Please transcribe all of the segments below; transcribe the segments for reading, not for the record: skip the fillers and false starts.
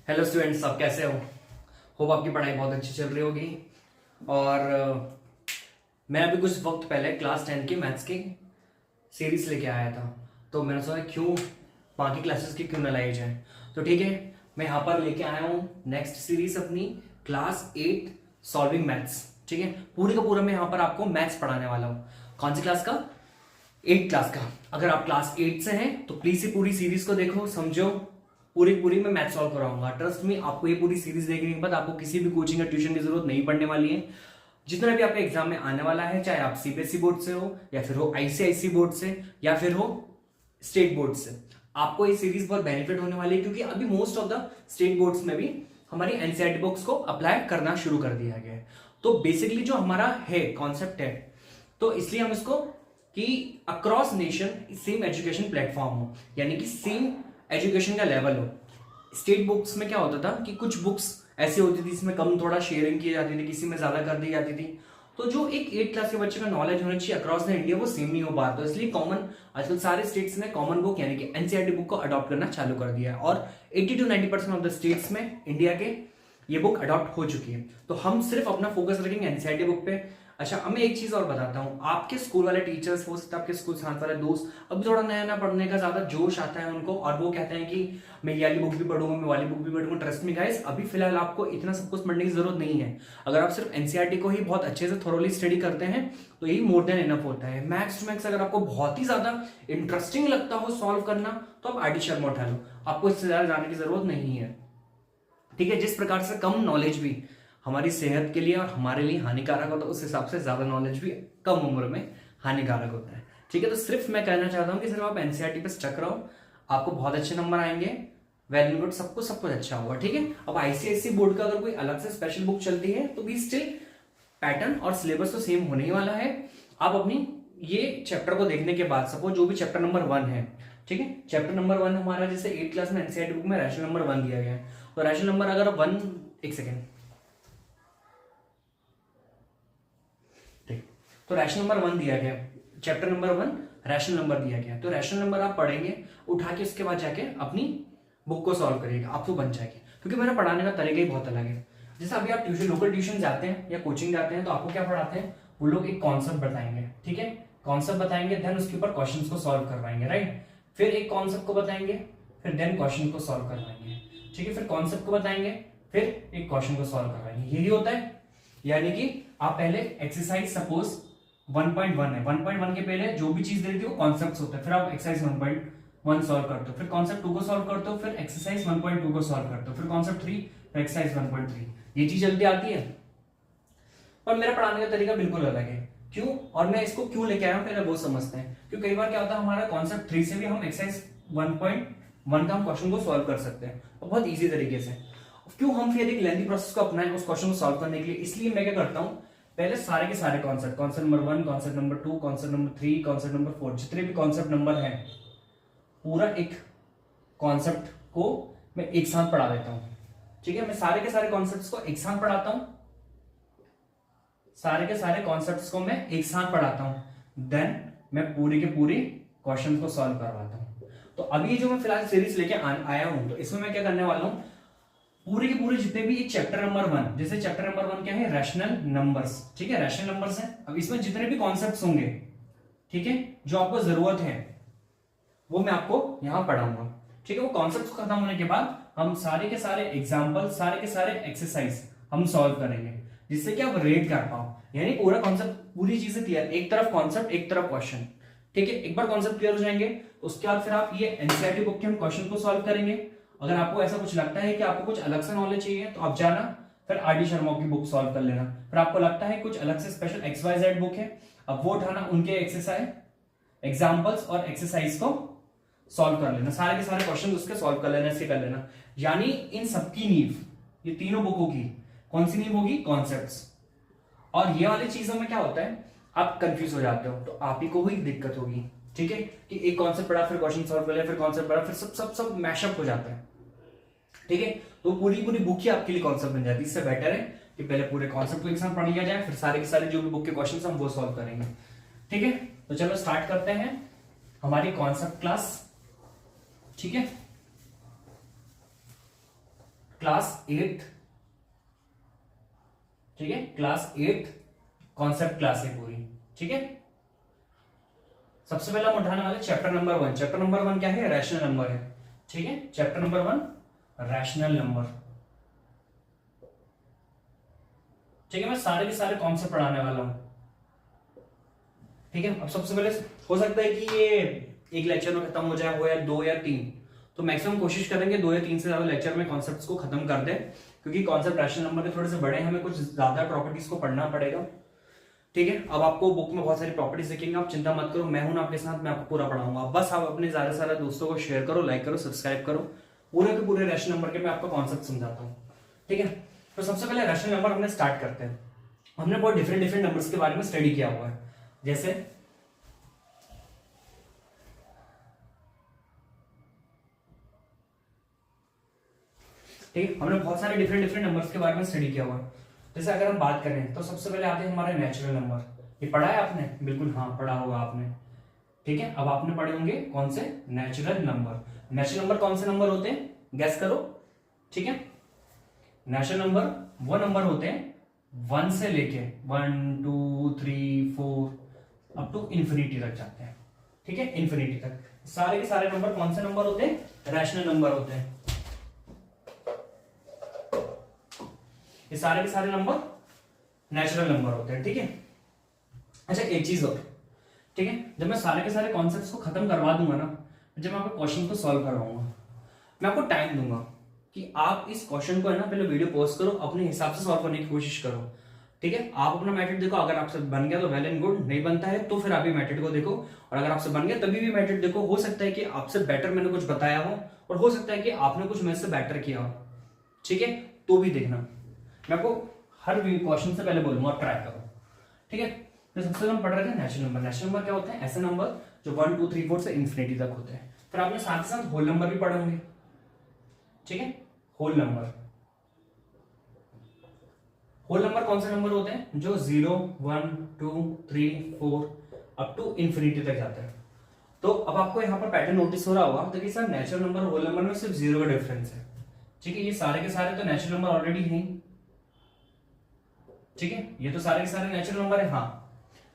Hello students, आप कैसे हो? होप आपकी पढ़ाई बहुत अच्छी चल रही होगी। और मैं अभी कुछ वक्त पहले क्लास 10 की मैथ्स की सीरीज लेके आया था। तो मैंने सोचा क्यों बाकी क्लासेस की क्यों ना लाई जाए। तो ठीक है, मैं यहाँ पर लेके आया हूँ नेक्स्ट सीरीज अपनी क्लास 8 सॉल्विंग मैथ्स। ठीक है, पूरी का पूरा मैं यहाँ पर आपको मैथ्स पढ़ाने वाला हूँ। कौन सी क्लास का? 8 क्लास का। अगर आप क्लास 8 से हैं तो प्लीज ये पूरी सीरीज को देखो, समझो। पूरी पूरी मैं मैथ सॉल्व कराऊंगा। ट्रस्ट मी, आपको ये पूरी सीरीज देखने के बाद आपको किसी भी कोचिंग या ट्यूशन की जरूरत नहीं पड़ने वाली है। जितना भी आपके एग्जाम में आने वाला है, चाहे आप सीबीएसई बोर्ड से हो या फिर हो आईसीआईसी बोर्ड से या फिर हो स्टेट बोर्ड से, आपको ये सीरीज बहुत बेनिफिट होने वाली है। क्योंकि अभी most of the state boards में भी हमारी एनसीईआरटी बुक्स को अप्लाई करना शुरू कर दिया गया है। तो बेसिकली जो हमारा है कॉन्सेप्ट है, तो इसलिए हम इसको कि across nation same education platform हो, यानी कि सेम एजुकेशन का लेवल हो। स्टेट बुक्स में क्या होता था कि कुछ बुक्स ऐसी होती थी जिसमें कम थोड़ा शेयरिंग की जाती थी, किसी में ज्यादा कर दी जाती थी। तो जो एक 8 क्लास के बच्चे का नॉलेज होना चाहिए अक्रॉस द इंडिया, वो सेम नहीं हो पाता। इसलिए कॉमन आजकल सारे स्टेट्स ने कॉमन बुक यानी कि एनसीईआरटी बुक को अडॉप्ट करना चालू कर दिया है। और 80 to 90% ऑफ द स्टेट्स में इंडिया के ये बुक अडॉप्ट हो चुकी है। तो हम सिर्फ अपना फोकस रखेंगे एनसीईआरटी बुक पे। अच्छा, अब मैं एक चीज और बताता हूँ। आपके स्कूल वाले टीचर्स, हो सकता है आपके स्कूल साथ वाले दोस्त अभी थोड़ा नया नया पढ़ने का ज्यादा जोश आता है उनको, और वो कहते हैं कि मैं ये वाली बुक भी पढ़ूंगा, मैं वाली बुक भी पढ़ूंगा। ट्रस्ट मी गाइस, अभी फिलहाल आपको इतना सब कुछ पढ़ने की जरूरत नहीं है। अगर आप सिर्फ एनसीईआरटी को ही बहुत अच्छे से थोरोली स्टडी करते हैं तो यही मोर देन इनफ होता है। मैथ्स टू मैथ्स अगर आपको बहुत ही ज्यादा इंटरेस्टिंग लगता हो सॉल्व करना, तो आप आरडी शर्मा उठा लो, आपको इससे ज्यादा जाने की जरूरत नहीं है। ठीक है, जिस प्रकार से कम नॉलेज भी हमारी सेहत के लिए और हमारे लिए हानिकारक होता है, उस हिसाब से ज्यादा नॉलेज भी कम उम्र में हानिकारक होता है। ठीक है, तो सिर्फ मैं कहना चाहता हूं कि सिर्फ आप एनसीईआरटी पे स्टक रहो, आपको बहुत अच्छे नंबर आएंगे। वेल एंड गुड, सब कुछ अच्छा होगा। ठीक है, अब आईसीआईसी बोर्ड का अगर कोई अलग से स्पेशल बुक चलती है तो भी स्टिल पैटर्न और सिलेबस तो सेम होने ही वाला है। आप अपनी ये चैप्टर को देखने के बाद, सपोज जो भी चैप्टर नंबर 1 है, ठीक है, चैप्टर नंबर 1 हमारा जैसे 8 क्लास में एनसीईआरटी बुक में रैशनल नंबर 1 दिया गया है, तो रैशनल नंबर अगर 1, एक सेकेंड, तो रैशनल नंबर 1 दिया गया, चैप्टर नंबर 1 रैशनल नंबर दिया गया, तो रैशनल नंबर आप पढ़ेंगे, उठा के उसके बाद जाके अपनी बुक को सॉल्व करिएगा, आपको बन जाएगी। क्योंकि मेरा पढ़ाने का तरीका ही बहुत अलग है। जैसे अभी आप ट्यूशन, लोकल ट्यूशन जाते हैं या कोचिंग जाते हैं, तो आपको क्या पढ़ाते हैं, वो लोग एक कॉन्सेप्ट बताएंगे। ठीक है, कॉन्सेप्ट बताएंगे, देन उसके ऊपर क्वेश्चंस को सॉल्व करवाएंगे, राइट। फिर एक कॉन्सेप्ट को बताएंगे, फिर देन क्वेश्चन को सॉल्व करवाएंगे। ठीक है, फिर कॉन्सेप्ट को बताएंगे, फिर एक क्वेश्चन को सॉल्व करवाएंगे। यही होता है। यानी कि आप पहले एक्सरसाइज सपोज 1.1 है, 1.1 के पहले जो भी चीज दे रही थी वो कॉन्सेप्ट्स होते हैं, फिर आप एक्सरसाइज 1.1 सॉल्व करते हो, फिर कॉन्सेप्ट 2 को सॉल्व करते हो, फिर एक्सरसाइज 1.2 को सॉल्व करते हो, फिर कॉन्सेप्ट 3, फिर एक्सरसाइज 1.3। ये चीज जल्दी आती है। और मेरा पढ़ाने का तरीका बिल्कुल अलग है। क्यों और मैं इसको क्यों लेके आया हूं, पहले वो समझते हैं। क्योंकि कई बार क्या होता है, हमारा कॉन्सेप्ट 3 से भी हम एक्सरसाइज 1.1 का हम क्वेश्चन को सॉल्व कर सकते हैं, और बहुत ईजी तरीके से। क्यों हम फिर एक लेंथी प्रोसेस को अपनाएं उस क्वेश्चन को सॉल्व करने के लिए? इसलिए मैं क्या करता हूं, पहले सारे के सारे concept, concept number 1, concept number 2, concept number 3, concept number 4, जितने भी कॉन्सेप्ट नंबर हैं, पूरा एक कॉन्सेप्ट को मैं एक साथ पढ़ा देता हूं। ठीक है, मैं सारे के सारे कॉन्सेप्ट्स को एक साथ पढ़ाता हूं, सारे के सारे कॉन्सेप्ट्स को मैं एक साथ पढ़ाता हूं, देन मैं पूरी के पूरी क्वेश्चन को सॉल्व करवाता हूं। तो अभी जो मैं फिलहाल सीरीज लेके आया हूं, तो इसमें मैं क्या करने वाला हूं, पूरे के पूरे जितने भी चैप्टर नंबर 1, जैसे चैप्टर नंबर 1 क्या है, रैशनल नंबर्स। ठीक है, रैशनल नंबर्स है। अब इसमें जितने भी कॉन्सेप्ट्स होंगे, ठीक है, जो आपको जरूरत है वो मैं आपको यहां पढ़ाऊंगा। ठीक है, वो कॉन्सेप्ट्स खत्म होने के बाद हम सारे के सारे एग्जाम्पल, सारे के सारे एक्सरसाइज हम सॉल्व करेंगे, जिससे कि आप रेट कर पाओ। यानी पूरा कॉन्सेप्ट, पूरी चीजें क्लियर, एक तरफ कॉन्सेप्ट एक तरफ क्वेश्चन। ठीक है, एक बार कॉन्सेप्ट क्लियर हो जाएंगे, उसके बाद फिर आप ये एनसीईआरटी बुक के हम क्वेश्चन को सॉल्व करेंगे। अगर आपको ऐसा कुछ लगता है कि आपको कुछ अलग से नॉलेज चाहिए, तो आप जाना फिर आरडी शर्मा की बुक सॉल्व कर लेना। फिर आपको लगता है कुछ अलग से स्पेशल XYZ बुक है, अब वो उठाना, उनके एक्सरसाइज, एग्जाम्पल्स और एक्सरसाइज को सॉल्व कर लेना, सारे के सारे क्वेश्चन उसके सॉल्व कर लेना, इसके कर लेना। यानी इन सबकी नींव, ये तीनों बुकों की कौन सी नींव होगी, कॉन्सेप्ट्स। और ये वाली चीजों में क्या होता है, आप कंफ्यूज हो जाते हो, तो आप ही को ही दिक्कत होगी। ठीक है, कि एक कॉन्सेप्ट पढ़ा, फिर क्वेश्चन सॉल्व कर लिया, फिर कॉन्सेप्ट पढ़ा, फिर सब मैशअप हो जाता है। ठीक है, तो पूरी पूरी बुक ही आपके लिए कॉन्सेप्ट बन जाती है। इससे बेटर है कि पहले पूरे कॉन्सेप्ट को एक साथ पढ़ लिया जाए, फिर सारे के सारे जो भी बुक के क्वेश्चंस हम वो सॉल्व करेंगे। ठीक है, तो चलो स्टार्ट करते हैं हमारी कॉन्सेप्ट क्लास। ठीक है, क्लास 8, ठीक है, क्लास 8 कॉन्सेप्ट क्लास है पूरी, ठीक है। सबसे पहले हम उठाने वाले चैप्टर नंबर 1। चैप्टर नंबर 1 क्या है? रैशनल नंबर है, ठीक है। चैप्टर नंबर 1 रैशनल नंबर, ठीक है। मैं सारे के सारे कॉन्सेप्ट पढ़ाने वाला हूं, ठीक है। अब सबसे पहले हो सकता है कि ये एक लेक्चर में खत्म हो जाए, हो या 2 या 3, तो मैक्सिमम कोशिश करेंगे 2 या 3 से ज्यादा लेक्चर में कॉन्सेप्ट्स को खत्म कर दें, क्योंकि कॉन्सेप्ट रैशनल नंबर के थोड़े से बड़े हैं, हमें कुछ ज्यादा प्रॉपर्टीज को पढ़ना पड़ेगा, ठीक है। अब आपको बुक में बहुत सारी प्रॉपर्टीज दिखेंगे, आप चिंता मत करो, मैं हूं ना आपके साथ, मैं आपको पूरा पढ़ाऊंगा। बस आप अपने ज्यादा से ज्यादा दोस्तों को शेयर करो, लाइक करो, सब्सक्राइब करो, पूरे के पूरे रैशनल नंबर के मैं आपको कॉन्सेप्ट समझाता हूँ, ठीक है। तो सबसे पहले रैशनल नंबर हमने स्टार्ट करते हैं। हमने बहुत डिफरेंट डिफरेंट नंबर्स के बारे में स्टडी किया हुआ है, जैसे ठीक है, हमने बहुत सारे डिफरेंट डिफरेंट नंबर्स के बारे में स्टडी किया हुआ है। जैसे अगर हम बात करें तो सबसे पहले आते हैं हमारे नेचुरल नंबर। ये पढ़ा है आपने? बिल्कुल हाँ, पढ़ा होगा आपने, ठीक है। अब आपने पढ़े होंगे कौन से? Natural number. नेचुरल नंबर कौन से नंबर होते हैं? गैस करो, ठीक है। नेचुरल नंबर वो नंबर होते हैं 1 से लेके 1 2 3 4 अप टू इंफिनिटी तक जाते हैं, ठीक है, इंफिनिटी तक। सारे के सारे नंबर कौन से नंबर होते हैं? रैशनल नंबर होते हैं। ये सारे के सारे नंबर नेचुरल नंबर होते हैं, ठीक है। अच्छा एक चीज और, ठीक है, जब मैं सारे के सारे कॉन्सेप्ट्स को खत्म करवा दूंगा ना, जब मैं आपको क्वेश्चन को सॉल्व करवाऊंगा, मैं आपको टाइम दूंगा कि आप इस क्वेश्चन को है ना पहले वीडियो पॉज करो, अपने हिसाब से सॉल्व करने की कोशिश करो, ठीक है। आप अपना मेथड देखो, अगर आपसे बन गया तो वेल एंड गुड, नहीं बनता है तो फिर आप भी मेथड को देखो, और अगर आपसे बन गया तभी भी मेथड देखो। हो सकता है कि आपसे बेटर मैंने कुछ बताया हो, और हो सकता है कि आपने कुछ मेरे से बेटर किया हो, ठीक है, तो भी देखना। मैं आपको हर क्वेश्चन से पहले बोलूंगा ट्राई करो, ठीक है। तो सबसे पहले हम पढ़ रहे थे नेचुरल नंबर। नेचुरल नंबर क्या होते हैं? ऐसे नंबर जो 1 2 3 4 से इंफिनिटी तक होते हैं। फिर आपने साथ ही साथ होल नंबर भी पढ़े होंगे, ठीक है। होल नंबर, होल नंबर कौन से नंबर होते हैं? जो 0 1 2 3 4 अप टू इंफिनिटी तक जाते हैं। तो अब आपको यहाँ पर पैटर्न नोटिस हो रहा होगा, देखिए सर नेचुरल नंबर और होल नंबर में सिर्फ 0 का डिफरेंस है, ठीक है। ये सारे के सारे तो नेचुरल नंबर ऑलरेडी हैं, ठीक है, ये तो सारे के सारे नेचुरल नंबर है, हाँ,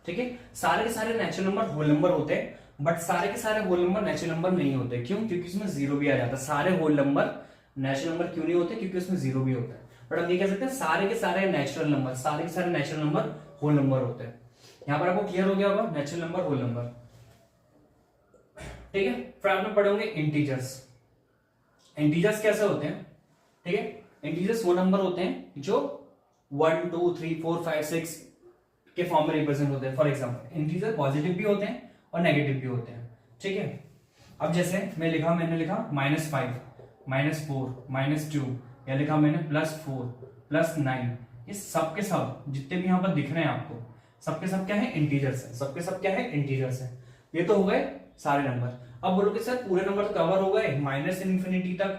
ठीक है। सारे के सारे नेचुरल नंबर होल नंबर होते हैं, बट सारे के सारे होल नंबर नेचुरल नंबर नहीं होते। क्यों? क्योंकि इसमें 0 भी आ जाता है। सारे होल नंबर नेचुरल नंबर क्यों नहीं होते? क्योंकि उसमें 0 भी होता है। बट हम ये कह सकते हैं सारे के सारे नेचुरल नंबर, सारे के सारे नेचुरल नंबर होल नंबर होते हैं। यहां पर आपको क्लियर हो गया होगा नेचुरल नंबर होल नंबर, ठीक है। फिर आपने पढ़े होंगे इंटीजर्स। इंटीजर्स कैसे होते हैं? ठीक है, इंटीजर्स वो नंबर होते हैं जो 1 2 3 4 5 6 के फॉर्म में रिप्रेजेंट होते हैं। फॉर एग्जांपल इंटीजर पॉजिटिव भी होते हैं और नेगेटिव भी होते हैं, ठीक है। अब जैसे मैंने लिखा -5 -4 -2, या लिखा मैंने +4 +9, ये सब के सब जितने भी यहां पर दिख रहे हैं आपको, सबके सब क्या है? इंटीजर्स है। सबके सब क्या है? इंटीजर्स है। ये तो हो गए सारे नंबर। अब बोलोगे सर पूरे नंबर तो कवर हो गए, -∞ तक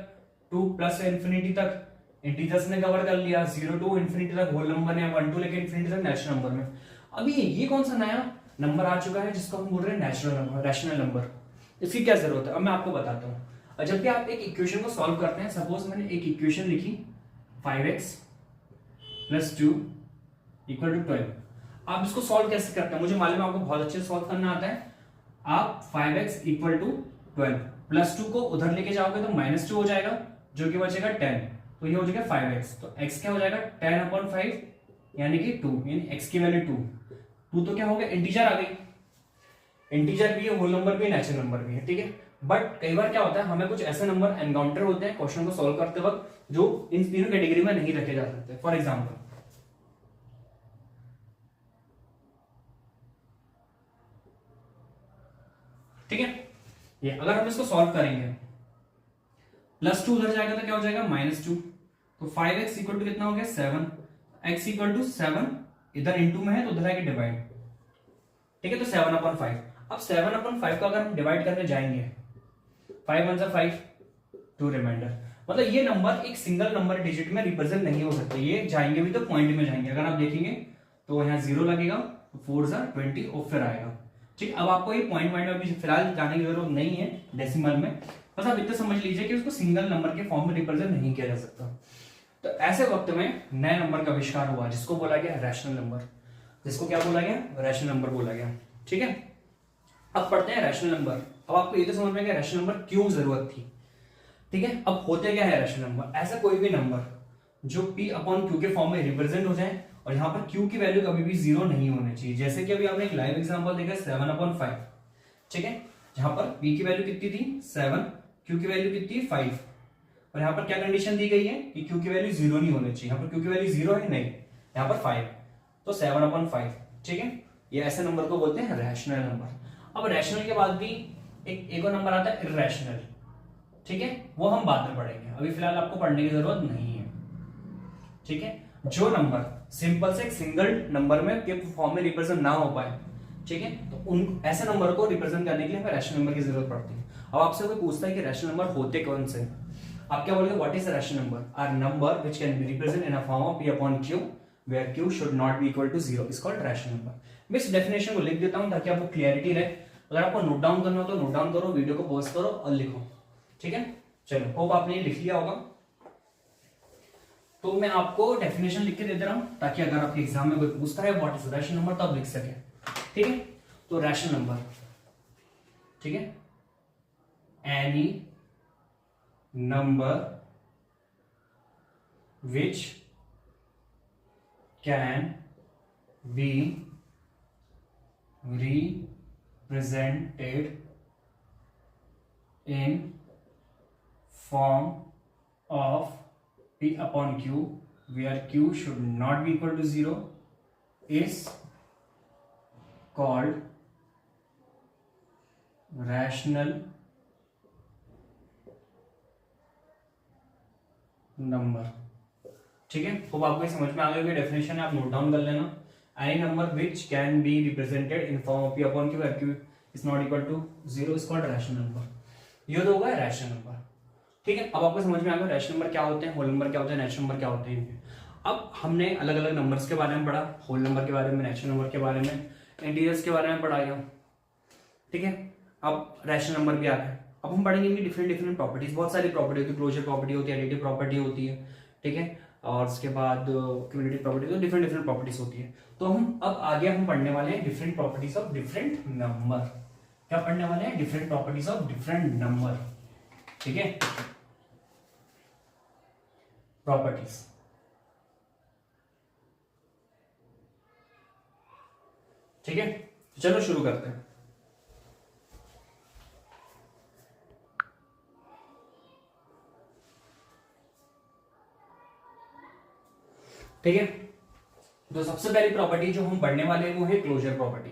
2 +∞ तक इंटीजर्स ने कवर कर लिया, 0 to इंफिनिटी तक होल नंबर ने, 1 2 लेके इंफिनिटी तक नेचुरल नंबर में। अभी ये कौन सा नया नंबर आ चुका है जिसको हम बोल रहे हैं नेचुरल नंबर, रैशनल नंबर। इसकी क्या जरूरत है? अब मैं आपको बताता हूँ। जब भी आप एक इक्वेशन को सॉल्व करते हैं, सपोज मैंने एक इक्वेशन लिखी 5x + 2 = 12। आप इसको सॉल्व कैसे करते हैं? मुझे मालूम है आपको बहुत अच्छे से सॉल्व करना आता है। आप 5x = 12 +2 को उधर लेके जाओगे तो -2 हो जाएगा, जो कि बचेगा 10, तो ये हो जाएगा 5x। तो x क्या हो जाएगा? 10/5 यानी कि 2, यानी x की वैल्यू 2 तो क्या हो गया? इंटीजर आ गई। इंटीजर भी है, होल नंबर भी है, नेचुरल नंबर भी है, ठीक है। बट कई बार क्या होता है, हमें कुछ ऐसे नंबर एनकाउंटर होते हैं क्वेश्चन को सॉल्व करते वक्त जो इन तीनों कैटेगरी में नहीं रखे जा सकते। फॉर एग्जाम्पल ठीक है, ये अगर हम इसको सॉल्व करेंगे, +2 उधर जाएगा तो क्या हो जाएगा? -2। तो 5x = कितना हो गया? 7। x = 7 इधर इंटू में है तो उधर आएगा डिवाइड, ठीक है। तो 7/5। अब 7/5 को अगर हम डिवाइड करने जाएंगे, 5 1 5, 2 रिमाइंडर, मतलब ये नंबर एक सिंगल नंबर डिजिट में रिप्रेजेंट नहीं हो सकते। ये जाएंगे भी तो पॉइंट में जाएंगे। अगर आप देखेंगे तो यहाँ 0 लगेगा, 4 * 20 और फिर आएगा, ठीक। अब आपको ये पॉइंट में अभी फिलहाल जाने की जरूरत नहीं है डेसिमल में, बस आप इतना समझ लीजिए कि उसको सिंगल नंबर के फॉर्म में रिप्रेजेंट नहीं किया जा सकता। तो ऐसे वक्त में नए नंबर का आविष्कार हुआ जिसको बोला गया रैशनल नंबर। जिसको क्या बोला गया? रैशनल नंबर बोला गया। ठीक है, अब पढ़ते हैं रैशनल नंबर। अब आपको ये तो समझ में गया रैशनल नंबर क्यों जरूरत थी। ठीक है, अब होते क्या है रैशनल नंबर? ऐसा कोई भी नंबर जो p अपॉन क्यू के फॉर्म में रिप्रेजेंट हो जाए और यहाँ पर q की वैल्यू कभी भी जीरो नहीं होनी चाहिए। जैसे कि अभी आपने एक लाइव एग्जांपल देखा 7/5। ठीक है, जहां पर p की वैल्यू कितनी थी 7, q की वैल्यू कितनी 5 और यहाँ पर क्या कंडीशन दी गई है कि q की वैल्यू जीरो नहीं होनी चाहिए। यहाँ पर q की वैल्यू जीरो है नहीं, यहाँ पर 5, तो 7/5। ठीक है, ये ऐसे नंबर को बोलते हैं रैशनल नंबर। अब रैशनल के बाद भी एक और नंबर आता है इर्रेशनल। ठीक है, वो हम बाद में पढ़ेंगे, अभी फिलहाल आपको पढ़ने की जरूरत नहीं है। ठीक है, जो नंबर सिंपल से एक सिंगल नंबर में के फॉर्म में रिप्रेजेंट ना हो पाए, ठीक है, तो उन ऐसे नंबर को रिप्रेजेंट करने के लिए हमें रैशनल नंबर की जरूरत पड़ती है। अब आपसे कोई पूछता है कि रैशनल नंबर होते कौन से, आप क्या बोलोगे? What is a rational number? Are number which can be represent in a form of p upon q where q should not be equal to 0 is called rational number. मैं इस definition को लिख देता हूं ताकि आपको क्लियरिटी रहे। अगर आपको नोट डाउन करना हो तो नोट डाउन करो, वीडियो को पॉज करो और लिखो। ठीक है, चलो होप आपने लिख लिया होगा। तो मैं आपको डेफिनेशन लिख के दे दे रहा हूं ताकि अगर आपके एग्जाम में कोई पूछता है व्हाट इज रैशनल नंबर तो आप लिख सके। ठीक है, तो रैशनल नंबर, ठीक है, any number which can be represented in form of p upon q where q should not be equal to 0 is called rational number। ठीक है, तो आपको समझ में आ गया डेफिनेशन है, आप नोट डाउन कर लेना। Any number which can be represented in form of p upon q where q is not equal to 0 is called rational number. ये तो होगा रैशनल नंबर। ठीक है, अब आपको समझ में आ गया रैशनल नंबर क्या होते हैं, होल नंबर क्या होते हैं, नेचुरल नंबर क्या होते हैं। अब हमने अलग अलग नंबर्स के बारे में पढ़ा, होल नंबर के बारे में, नेचुरल नंबर के बारे में, इंटीजर्स के बारे में पढ़ाया। ठीक है, अब रैशनल नंबर भी आ गया। अब हम पढ़ेंगे इनकी डिफरेंट डिफरेंट प्रॉपर्टीज। बहुत सारी प्रॉपर्टी होती है, क्लोजर प्रॉपर्टी होती है, एडिटिव प्रॉपर्टी होती है। ठीक है, और उसके बाद क्यूमुलेटिव प्रॉपर्टी, तो डिफरेंट डिफरेंट प्रॉपर्टीज होती है। तो हम अब आगे हम पढ़ने वाले हैं different properties of different number. क्या पढ़ने वाले हैं? Different properties of different number. ठीक है, प्रॉपर्टीज। ठीक है, चलो शुरू करते हैं। ठीक है, तो सबसे पहली प्रॉपर्टी जो हम पढ़ने वाले हैं वो है क्लोजर प्रॉपर्टी।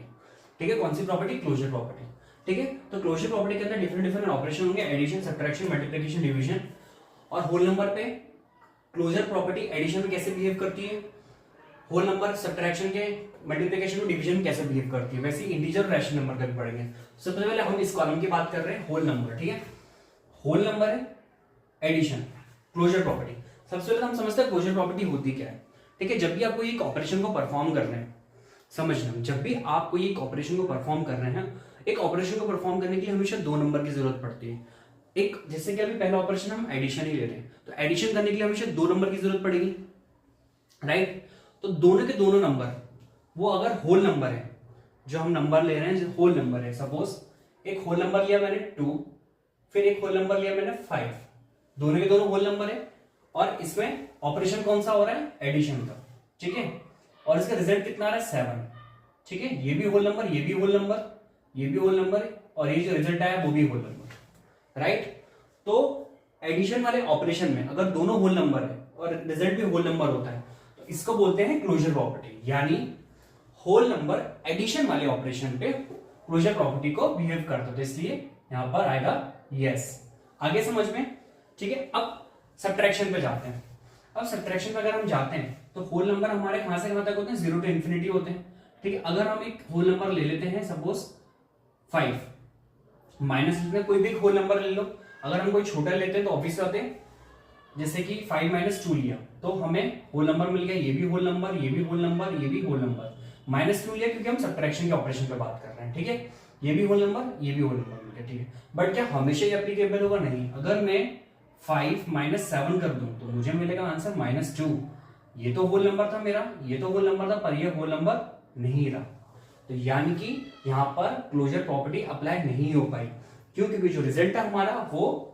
ठीक है, कौन सी प्रॉपर्टी? Closure property. ठीक है, तो क्लोजर प्रॉपर्टी के अंदर डिफरेंट डिफरेंट ऑपरेशन होंगे, एडिशन, सब्ट्रैक्शन, मल्टीप्लिकेशन, डिवीजन। और होल नंबर पे क्लोजर प्रॉपर्टी एडिशन में कैसे बिहेव करती है, होल नंबर सब्ट्रैक्शन के, मल्टीप्लिकेशन और डिवीजन में कैसे बिहेव करती है, वैसे इंटीजर रैशनल नंबर का भी पढ़ेंगे। सबसे पहले हम इस कॉलम की बात कर रहे हैं होल नंबर। ठीक है, होल नंबर है, एडिशन, क्लोजर प्रॉपर्टी। सबसे पहले हम समझते हैं क्लोजर प्रॉपर्टी होती क्या है। ठीक है, जब भी आपको एक ऑपरेशन को परफॉर्म कर रहे हैं, समझना, जब भी आप कोई एक ऑपरेशन को परफॉर्म कर रहे हैं, एक ऑपरेशन को परफॉर्म करने के लिए हमेशा दो नंबर की जरूरत पड़ती है। एक, जैसे कि अभी पहला ऑपरेशन हम एडिशन ही ले रहे हैं, तो एडिशन करने के लिए हमेशा दो नंबर की जरूरत पड़ेगी, राइट। तो दोनों के दोनों नंबर वो अगर होल नंबर है, जो हम नंबर ले रहे हैं होल नंबर है, सपोज एक होल नंबर लिया मैंने 2, फिर एक होल नंबर लिया मैंने 5, दोनों के दोनों होल नंबर है और इसमें ऑपरेशन कौन सा हो रहा है? एडिशन का। ठीक है, और इसका रिजल्ट कितना आ रहा है? 7। ठीक है, ये भी होल नंबर, ये भी होल नंबर, ये भी होल नंबर है और ये जो रिजल्ट आया वो भी होल नंबर, राइट। तो एडिशन वाले ऑपरेशन में अगर दोनों होल नंबर है और रिजल्ट भी होल नंबर होता है तो इसको बोलते हैं क्लोजर प्रॉपर्टी, यानी होल नंबर एडिशन वाले ऑपरेशन पे क्लोजर प्रॉपर्टी को बिहेव करता है, तो इसलिए यहां पर आएगा यस। आगे समझ में? ठीक है, अब सब्ट्रैक्शन पे जाते हैं। अब सब्ट्रैक्शन पे अगर हम जाते हैं तो होल नंबर हमारे कहां से कहां तक होते हैं? 0 to infinity होते हैं। ठीक है, अगर हम एक होल नंबर ले लेते हैं सपोज 5, माइनस में कोई भी एक होल नंबर ले लो, अगर हम कोई छोटा लेते हैं तो ऑब्वियस बात है, जैसे कि 5 - 2 लिया तो हमें होल नंबर मिल गया, ये भी होल नंबर, ये भी होल नंबर, ये भी होल नंबर। -2 लिया क्योंकि हम सब्ट्रैक्शन के ऑपरेशन पे बात कर रहे हैं। ठीक है, ये भी होल नंबर, ये भी होल नंबर मिल है, ठीक है। बट क्या हमेशा ये एप्लीकेबल होगा? नहीं। अगर मैं 5 - 7 कर दूं तो मुझे मिलेगा आंसर -2। ये तो होल नंबर था मेरा, ये तो होल नंबर था, पर ये होल नंबर नहीं रहा। तो यानी कि यहां पर क्लोजर प्रॉपर्टी अप्लाई नहीं हो पाई। क्यों? क्योंकि जो रिजल्ट है हमारा वो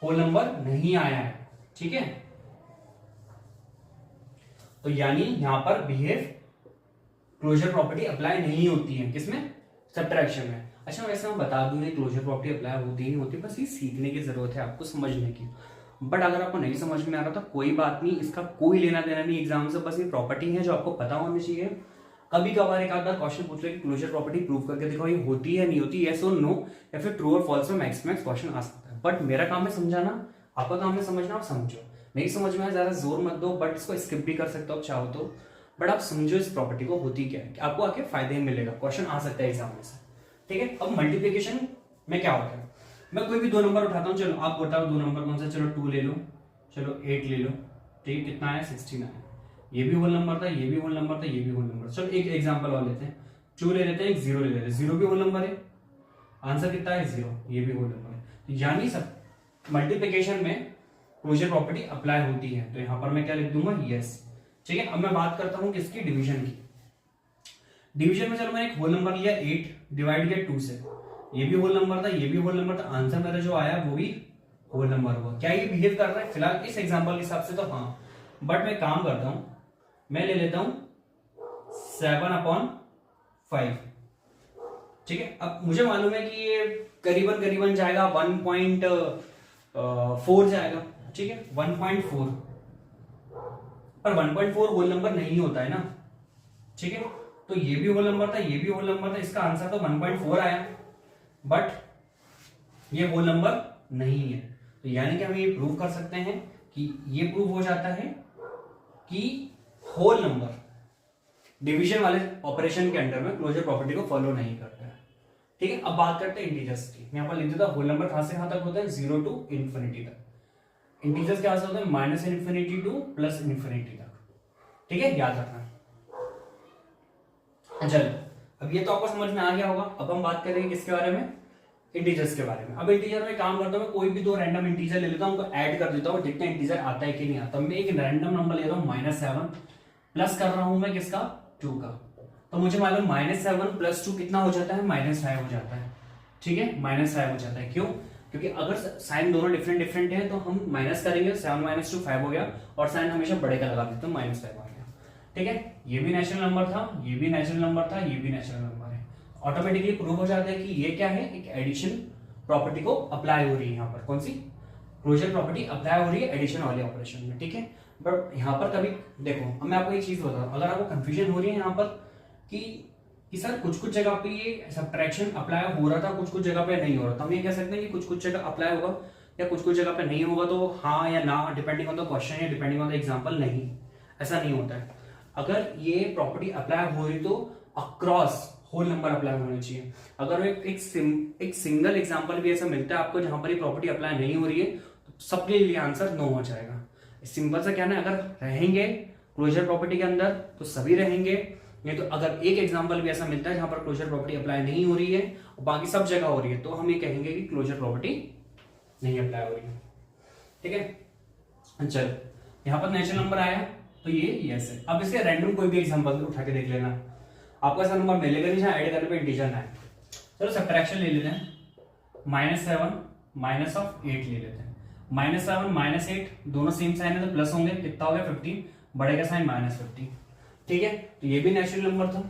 होल नंबर नहीं आया है, ठीक है। तो यानी यहां पर बिहेव क्लोजर प्रॉपर्टी अप्लाई नहीं होती है, किसमें? सब्ट्रैक्शन में। अच्छा, वैसे मैं बता दूं ये क्लोजर प्रॉपर्टी अप्लाई होती नहीं होती, बस ये सीखने की जरूरत है आपको, समझने की। बट अगर आपको नहीं समझ में आ रहा तो कोई बात नहीं, इसका कोई लेना देना नहीं एग्जाम से, बस ये प्रॉपर्टी है जो आपको पता होनी चाहिए। कभी कभार एक आध बार क्वेश्चन पूछ ले कि क्लोजर प्रॉपर्टी प्रूव करके देखो ये होती है नहीं होती, यस और नो, या फिर ट्रू और फॉल्स में मैक्स क्वेश्चन आ सकता है। बट मेरा काम है समझाना, आपका काम है समझना, आप समझो। नहीं समझ में आया ज्यादा जोर मत दो, बट इसको स्किप भी कर सकते हो आप चाहो तो। बट आप समझो इस प्रॉपर्टी को होती क्या है, आपको आके फायदे ही मिलेगा, क्वेश्चन आ सकता है एग्जाम में से, ठीक है। अब मल्टीप्लीकेशन में क्या होता है, मैं कोई भी दो नंबर उठाता हूँ, चलो आप बताओ दो नंबर कौन सा, चलो 2 ले लो, चलो 8 ले लो, ठीक है। कितना है? 69। ये भी होल नंबर था, ये भी होल नंबर था, ये भी होल नंबर। चलो एक एग्जांपल और लेते हैं, 2 ले लेते हैं, एक 0 ले लेते हैं। 0 भी होल नंबर है, आंसर कितना है? 0। ये भी होल नंबर है। यानी सब मल्टीप्लिकेशन में क्लोजर प्रॉपर्टी अप्लाई होती है। तो यहां पर मैं क्या लिख दूंगा? यस, ठीक है। अब मैं बात करता हूं किसकी? डिवीजन की। डिवीजन में चलो मैंने एक होल नंबर लिया 8, डिवाइड किया 2 से। ये भी होल नंबर था, ये भी होल नंबर था, आंसर मेरा जो आया वो भी होल नंबर हुआ। क्या ये बिहेव कर रहा है? फिलहाल इस एग्जांपल के हिसाब से तो हाँ। बट मैं काम करता हूं, मैं ले लेता हूं 7/5, ठीक है। अब मुझे मालूम है कि ये करीबन करीबन जाएगा 1.4 जाएगा, ठीक है, 1.4। पर 1.4 होल नंबर नहीं होता है ना, ठीक है। तो ये भी होल नंबर था, ये भी होल नंबर था, इसका आंसर तो 1.4 आया, बट ये होल नंबर नहीं है। तो यानी कि हम ये प्रूव कर सकते हैं कि ये प्रूव हो जाता है कि होल नंबर डिवीजन वाले ऑपरेशन के अंडर में क्लोजर प्रॉपर्टी को फॉलो नहीं करता है, ठीक है। अब बात करते हैं इंटीजर्स की। यहां पर लिख देता होल नंबर कहां से कहां तक होता है? 0 to इंफिनिटी तक। इंटीजर्स क्या होता है? -∞ to +∞ तक, ठीक है, याद रखना। चलो, अब ये तो आपको समझ में आ गया होगा। अब हम बात करेंगे किसके बारे में? इंटीजर्स के बारे में। अब इंटीजर में काम करता हूं, मैं कोई भी दो रैंडम इंटीजर ले लेता हूं, उनको ऐड कर देता हूं, देखते हैं इंटीजर आता है कि नहीं आता। मैं एक रैंडम नंबर ले रहा हूं -7, प्लस कर रहा हूं मैं किसका? 2 का। तो मुझे मालूम -7 + 2 कितना हो जाता है? -5 हो जाता है, ठीक है, -5 हो जाता है। क्यों? क्योंकि अगर साइन दोनों डिफरेंट डिफरेंट है तो हम माइनस करेंगे, 7 - 2 5 हो गया, और साइन हमेशा बड़े का लगा देते हैं, -5 आ गया, ठीक है। ये भी नेचुरल नंबर था, ये भी नेचुरल नंबर था, ये भी नेचुरल नंबर है। ऑटोमेटिकली प्रूव हो जाता है कि ये क्या है? एक एडिशन प्रॉपर्टी को अप्लाई हो रही है। यहाँ पर कौन सी क्लोजर प्रॉपर्टी अप्लाई हो रही है? एडिशन वाले ऑपरेशन में, ठीक है। बट यहाँ पर कभी देखो, अब मैं आपको एक चीज बता रहा हूं, अगर आपको कंफ्यूजन हो रही है यहाँ पर कि सर कुछ कुछ जगह पे ये सब्ट्रैक्शन अप्लाई हो रहा था, कुछ कुछ जगह पे नहीं हो रहा था, हम ये कह सकते हैं कि कुछ कुछ जगह अप्लाई होगा या कुछ कुछ जगह पे नहीं होगा, तो हाँ या ना, डिपेंडिंग ऑन द क्वेश्चन या डिपेंडिंग ऑन द एग्जाम्पल। नहीं, ऐसा नहीं होता है। अगर ये प्रॉपर्टी अप्लाई हो रही तो अक्रॉस होल नंबर अप्लाई होना चाहिए। अगर एक सिंगल एग्जांपल भी ऐसा मिलता है आपको जहां पर ये प्रॉपर्टी अप्लाई नहीं हो रही है, तो सबके लिए आंसर नो हो जाएगा। सिंपल सा क्या है, अगर रहेंगे क्लोजर प्रॉपर्टी के अंदर तो सभी रहेंगे, नहीं तो अगर एक एग्जांपल भी ऐसा मिलता है जहां पर क्लोजर प्रॉपर्टी अप्लाई नहीं हो रही है और बाकी सब जगह हो रही है, तो हम ये कहेंगे कि क्लोजर प्रॉपर्टी नहीं अप्लाई हो रही है, ठीक है। चलो, यहां पर नेचुरल नंबर आया तो ये यस है। अब इसके रैंडम कोई भी एग्जांपल उठा के देख लेना, आपको ऐसा नंबर मिलेगा नहीं जहां ऐड करने पे इंटीजर ना है। चलो सब्ट्रैक्शन ले लेते हैं, -7 -8 ले लेते हैं। -7 -8 दोनों सेम साइन है तो प्लस होंगे, कितना हो गया? 15, बड़े का साइन -50, ठीक है। तो ये भी नेचुरल नंबर था,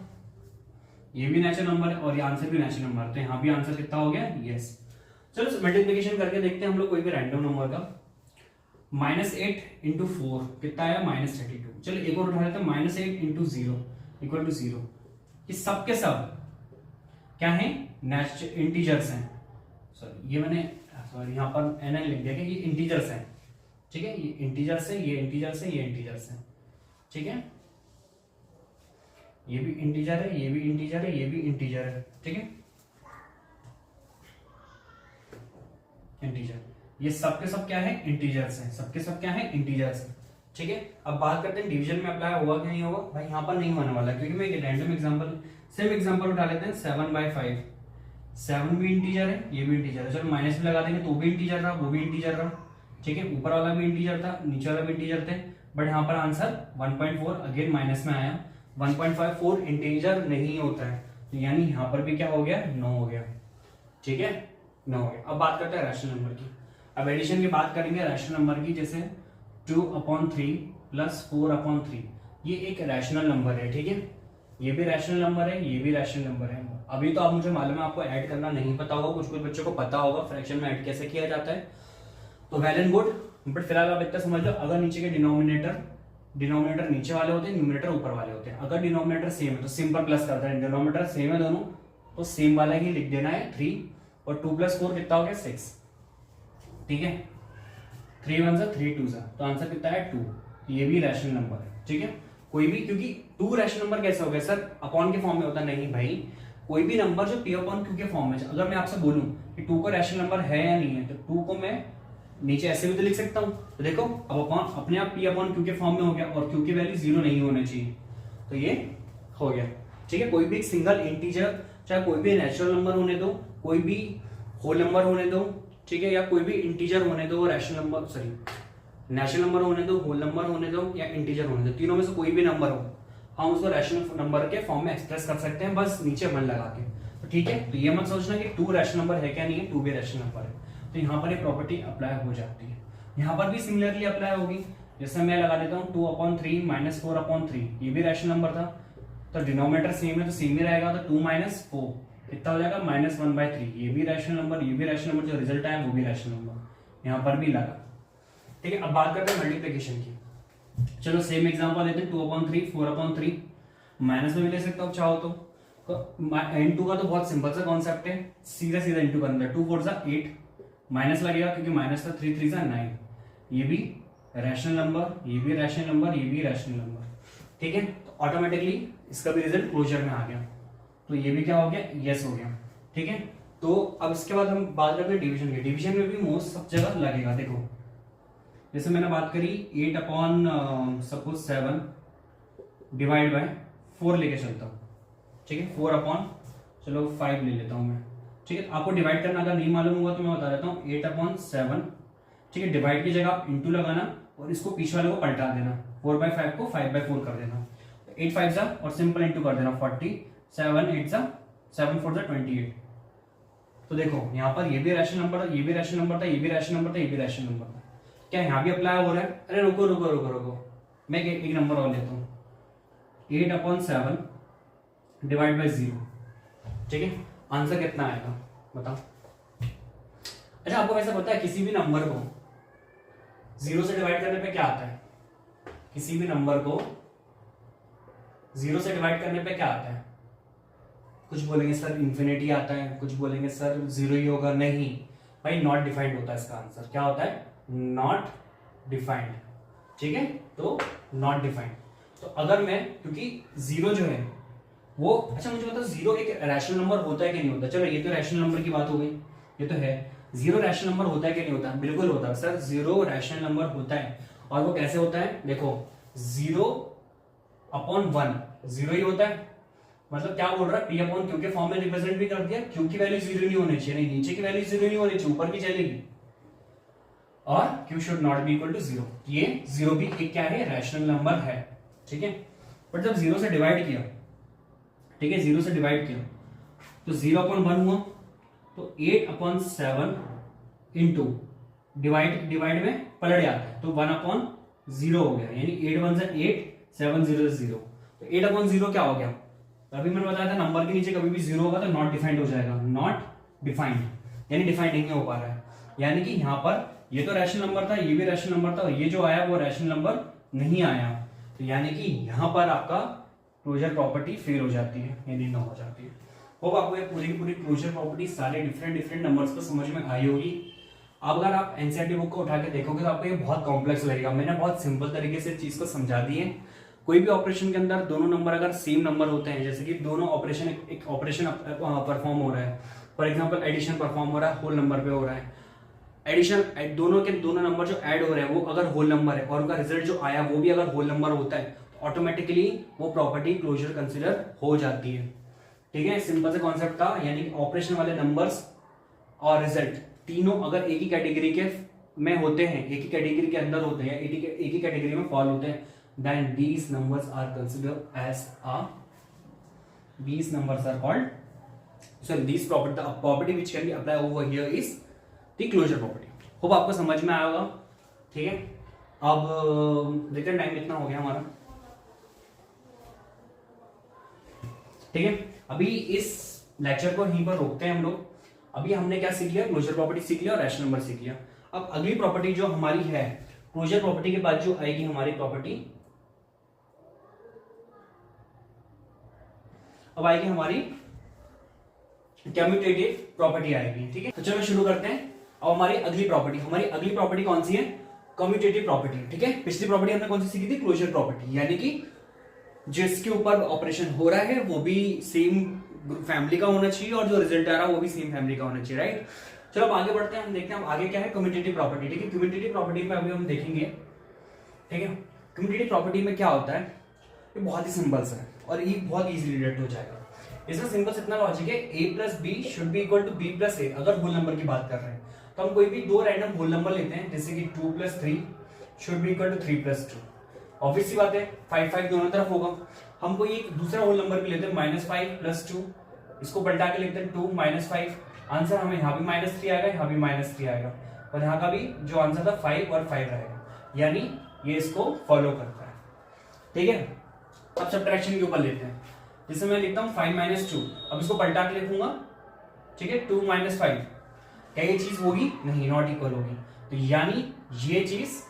ये भी नेचुरल नंबर है, और ये आंसर भी नेचुरल नंबर है, तो यहाँ भी आंसर कितना हो गया? यस। चलो मल्टीप्लिकेशन करके देखते हैं हम लोग कोई भी रैंडम नंबर का। -8 × 4 कितना आया? -32। चलो एक और उठा लेते हैं, -8 × 0 = 0। ये सब के सब क्या है? इंटीजर्स हैं। सॉरी, ये मैंने यहाँ पर एन लिख दिया कि ये इंटीजर्स हैं, ठीक है। ये इंटीजर्स है, ये इंटीजर्स है, ये इंटीजर्स है, ठीक है। ये भी इंटीजर है, ये भी इंटीजर है, ये भी इंटीजर है, ठीक है। इंटीजर, ये सब के सब क्या है? इंटीजर्स हैं, सबके सब क्या है? इंटीजर्स हैं, ठीक है। अब बात करते हैं डिवीजन में अप्लाई होगा कि नहीं होगा। भाई यहाँ पर नहीं होने वाला, क्योंकि मैं एक रैंडम एग्जांपल, सेम एग्जांपल उठा लेते हैं 7/5। 7 भी इंटीजर है, ये भी इंटीजर है, चलो माइनस भी लगा देंगे तो भी इंटीजर रहा, वो भी इंटीजर रहा, ठीक है। ऊपर वाला भी इंटीजर था, नीचे वाला भी इंटीजर थे, बट यहाँ पर आंसर 1.4 अगेन माइनस में आया। 1.54 इंटीजर नहीं होता है, तो यानी यहाँ पर भी क्या हो गया, 9 हो गया, ठीक है, 9 हो गया। अब बात करते हैं रैशनल नंबर की। अब एडिशन की बात करेंगे रैशनल नंबर की, जैसे 2/3 प्लस 4/3, ये एक रैशनल नंबर है, ठीक है। ये भी रैशनल नंबर है, ये भी रैशनल नंबर है। अभी तो आप मुझे मालूम है आपको ऐड करना नहीं पता होगा, कुछ कुछ बच्चों को पता होगा फ्रैक्शन में ऐड कैसे किया जाता है, तो वेल एंड गुड। बट फिलहाल आप इतना समझ लो, अगर नीचे के डिनोमिनेटर नीचे वाले होते हैं, न्यूमरेटर ऊपर वाले होते हैं। अगर डिनोमिनेटर सेम है तो सिंपल प्लस करते हैं, डिनोमिनेटर सेम है दोनों तो सेम वाला ही लिख देना है 3, और 2 + 4 कितना हो गया 6, ठीक है। 3 1 3 2 तो आंसर कितना है 2। ये भी रैशनल नंबर है, ठीक है। कोई भी, क्योंकि 2 रैशनल नंबर कैसे हो गया सर, अपॉन के फॉर्म में होता नहीं भाई, कोई भी नंबर जो P/Q के फॉर्म में, अगर मैं आपसे बोलूं कि 2 का रैशनल नंबर है या नहीं है, तो 2 को मैं नीचे ऐसे भी तो लिख सकता हूं। तो देखो अब अपॉन अपने आप P/Q के फॉर्म में हो गया, और Q की वैल्यू 0 नहीं होनी चाहिए, तो ये हो गया, ठीक है। कोई भी एक सिंगल इंटीजर, चाहे कोई भी नेचुरल नंबर होने दो, कोई भी होल नंबर होने दो, ठीक है, या कोई भी इंटीजर होने दो, rational number, sorry natural number होने दो, होल नंबर होने दो, या इंटीजर होने दो, तीनों में से कोई भी नंबर हो, हम उसको रैशनल नंबर के फॉर्म में एक्सप्रेस कर सकते हैं, बस नीचे 1 लगा के, तो ठीक है। तो ये मत सोचना कि 2 रैशनल नंबर है क्या, नहीं है, 2 भी रैशनल नंबर है, तो यहाँ पर ये प्रॉपर्टी अप्लाई हो जाती है। यहाँ पर भी सिमिलरली अप्लाई होगी, जैसे मैं लगा देता हूँ 2/3 - 4/3, ये भी रैशनल नंबर था, तो डिनोमिनेटर सेम है तो सेम ही रहेगा, तो 2 - 4 कितना हो जाएगा -1/3, ये भी रैशनल नंबर, ये भी रैशनल नंबर, जो रिजल्ट आया वो भी रैशनल नंबर, यहाँ पर भी लगा, ठीक है। अब बात करते हैं मल्टीप्लिकेशन की। चलो सेम एग्जांपल लेते हैं, 2/3 4/3, माइनस में भी ले सकता हूँ चाहो तो इनटू का तो बहुत सिंपल सा कॉन्सेप्ट है, सीधा सीधा इनटू करना है, 2 4 8, माइनस लगेगा क्योंकि माइनस का 3 3 9, ये भी रैशनल नंबर, ये भी रैशनल नंबर, ये भी रैशनल नंबर, ठीक है। तो ऑटोमेटिकली इसका भी रिजल्ट क्लोजर में आ गया, तो ये भी क्या हो गया, यस हो गया, ठीक है। तो अब इसके बाद हम बात करते हैं डिवीजन की। डिवीजन में भी मोस्ट सब जगह लगेगा, देखो जैसे मैंने बात करी 8/7 डिवाइड बाय 4 लेके चलता हूँ, ठीक है, 4 चलो 5 ले लेता हूँ मैं, ठीक है। आपको डिवाइड करना अगर नहीं मालूम होगा तो मैं बता देता हूँ, 8/7, ठीक है, डिवाइड की जगह आप इंटू लगाना और इसको पीछे वाले को पलटा देना, 4/5 को 5/4 कर देना, 8 5 जा और सिंपल इंटू कर देना 40, 7 8 जा 7 4 जा 28। तो देखो यहाँ पर ये भी रैशनल नंबर था, ये भी रैशनल नंबर था, ये भी रैशनल नंबर था, ये भी रैशनल नंबर था, क्या यहाँ भी अप्लाई हो रहा है? अरे रुको रुको रुको रुको, मैं एक नंबर और लेता हूँ, 8/7 डिवाइड बाई 0, ठीक है, आंसर कितना आएगा बताओ। अच्छा आपको वैसे पता है किसी भी नंबर को 0 से डिवाइड करने पे क्या आता है? किसी भी नंबर को 0 से डिवाइड करने पे क्या आता है? कुछ बोलेंगे सर इन्फिनिटी आता है, कुछ बोलेंगे सर 0 ही होगा, नहीं भाई, नॉट डिफाइंड होता है इसका आंसर। क्या होता है? नॉट डिफाइंड, ठीक है, तो नॉट डिफाइंड। तो अगर मैं, क्योंकि 0 जो है वो, अच्छा मुझे बताओ 0 एक रैशनल नंबर होता है कि नहीं होता? चलो ये तो रैशनल नंबर की बात हो गई, ये तो है, 0 रैशनल नंबर होता है कि नहीं होता? बिल्कुल होता है सर, 0 रैशनल नंबर होता है। और वो कैसे होता है? देखो 0/1 0 ही होता है, मतलब क्या बोल रहा है, P/Q के फॉर्म में रिप्रेजेंट भी कर दिया, Q की वैल्यू 0 नहीं होनी चाहिए, नहीं नीचे की वैल्यू 0 नहीं होनी चाहिए, ऊपर की चलेगी, और Q should not be equal to 0। ये 0 भी एक क्या है, रैशनल नंबर है, ठीक है। बट जब 0 से डिवाइड किया, ठीक है, 0 से डिवाइड किया तो 0/1 हुआ, तो 8/7 इंटू डिवाइड में पलट जाता है, तो 1/0 हो गया, यानी 8 1 8 7 0 0, तो 8/0 क्या हो गया? अभी मैंने बताया था नंबर के नीचे कभी भी 0 होगा तो नॉट डिफाइंड हो जाएगा, नॉट डिफाइंड यानी डिफाइंड नहीं हो पा रहा है, यानी कि यहाँ पर ये तो रैशनल नंबर था, ये भी रैशनल नंबर था, ये जो आया वो रैशनल नंबर नहीं आया, तो यानी कि यहाँ पर आपका क्लोजर प्रॉपर्टी फेल हो जाती है, यानी न हो जाती है। होप आपको ये पूरी की पूरी क्लोजर प्रॉपर्टी सारे डिफरेंट नंबर्स को समझ में आई होगी। अब अगर आप एनसीईआरटी बुक को उठा के देखोगे तो आपको ये बहुत कॉम्प्लेक्स लगेगा, मैंने बहुत सिंपल तरीके से चीज को समझा दी है। कोई भी ऑपरेशन के अंदर दोनों नंबर अगर सेम नंबर होते हैं, जैसे कि दोनों ऑपरेशन एक ऑपरेशन परफॉर्म हो रहा है, फॉर एग्जांपल एडिशन परफॉर्म हो रहा है, होल नंबर पे हो रहा है, एडिशन दोनों नंबर जो ऐड हो रहे हैं वो अगर होल नंबर है और उनका रिजल्ट जो आया वो भी अगर होल नंबर होता है, तो ऑटोमेटिकली वो प्रॉपर्टी क्लोजर कंसिडर हो जाती है, ठीक है, सिंपल से कॉन्सेप्ट था, यानी ऑपरेशन वाले नंबर्स और रिजल्ट तीनों अगर एक ही कैटेगरी के में होते हैं, एक ही कैटेगरी के अंदर होते हैं, एक ही कैटेगरी में फॉल होते हैं, then these numbers are considered as a these numbers are called sorry these property the property which can be applied over here is the closure property. Hope आपको समझ में आया होगा. ठीक है, अब देखते हैं टाइम कितना हो गया हमारा. ठीक है, अभी इस लेक्चर को यहीं पर रोकते हैं हम लोग. अभी हमने क्या सीख लिया, क्लोजर प्रॉपर्टी सीख लिया और रैशनल नंबर सीख लिया. अब अगली प्रॉपर्टी जो हमारी है, क्लोजर प्रॉपर्टी के बाद जो आएगी हमारी प्रॉपर्टी, अब आएगी हमारी कम्यूटेटिव प्रॉपर्टी आएगी. ठीक है, तो चलो शुरू करते हैं. अब हमारी अगली प्रॉपर्टी कौन सी है, कम्यूटेटिव प्रॉपर्टी. ठीक है, पिछली प्रॉपर्टी हमने कौन सी सीखी थी, क्लोजर प्रॉपर्टी, यानी कि जिसके ऊपर ऑपरेशन हो रहा है वो भी सेम फैमिली का होना चाहिए और जो रिजल्ट आ रहा है वो भी सेम फैमिली का होना चाहिए. राइट, चलो अब आगे बढ़ते हैं. हम देखते हैं अब आगे क्या है, कम्यूटेटिव प्रॉपर्टी. ठीक है, कम्यूटेटिव प्रॉपर्टी में अभी हम देखेंगे. ठीक है, कम्यूटेटिव प्रॉपर्टी में क्या होता है, ये बहुत ही सिंपल सा है और ये बहुत इजीली रिलेट हो जाएगा. इसमें सिंपल से इतना लॉजिक है, a plus B should be equal to b plus A. अगर होल नंबर की बात कर रहे हैं तो हम कोई भी दो रैंडम होल नंबर लेते हैं, जैसे कि 2 plus 3 should be equal to 3 plus 2. Obvious सी बात है 5 5 दोनों तरफ होगा. हम कोई एक दूसरा होल नंबर भी लेते हैं, -5 प्लस 2, इसको पलटा के लिखते हैं 2 -5. आंसर हमें यहाँ भी -3 आएगा, यहाँ भी -3 आएगा और यहाँ का भी जो आंसर था 5 और 5 रहेगा, यानी ये इसको फॉलो करता है. ठीक है, अब सब्ट्रैक्शन के ऊपर लेते हैं, जिसे मैं लिखता हूँ 5 - 2. अब इसको पलटा के लिखूंगा. ठीक है, 2 - 5, क्या ये चीज होगी, नहीं, नॉट इक्वल होगी. तो यानी ये चीज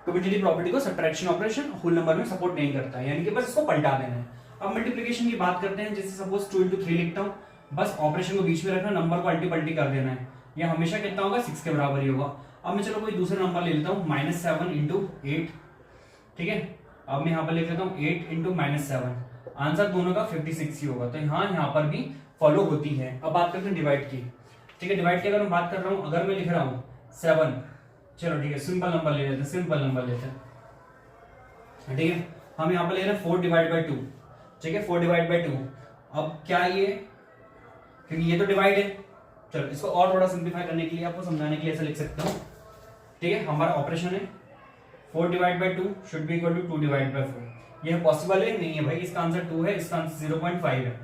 कम्यूटेटिव प्रॉपर्टी को सब्ट्रैक्शन ऑपरेशन होल नंबर में सपोर्ट नहीं करता है, यानी कि बस इसको पलटा देना है. अब मल्टीप्लिकेशन की बात करते हैं, जैसे सपोज 2 × 3 लिखता हूँ, बस ऑपरेशन को बीच में रखना, नंबर को अल्टी पल्टी कर देना है. ये हमेशा कितना होगा, 6 के बराबर ही होगा. अब मैं चलो कोई दूसरा नंबर ले लेता हूँ, -7 × 8. ठीक है, अब मैं यहाँ पर लिख लेता हूँ 8 × -7. आंसर दोनों का 56 ही होगा. तो यहाँ पर भी फॉलो होती है. अब बात करते हैं डिवाइड की. ठीक है, डिवाइड की अगर मैं बात कर रहा हूँ, अगर मैं लिख रहा हूँ 7, चलो ठीक है, सिंपल नंबर ले लेते हैं, सिंपल नंबर लेते हैं. ठीक है, हम यहाँ पर ले रहे हैं 4 / 2. ठीक है, 4 / 2. अब क्या ये, क्योंकि ये तो डिवाइड है, चलो इसको और थोड़ा सिंप्लीफाई करने के लिए, आपको समझाने के लिए ऐसा लिख सकता हूँ. ठीक है, हमारा ऑपरेशन है 4 / 2 शुड बी इक्वल टू 2 / 4. यह पॉसिबल है, नहीं है भाई, इसका आंसर 2 है, इसका आंसर 0.5 है.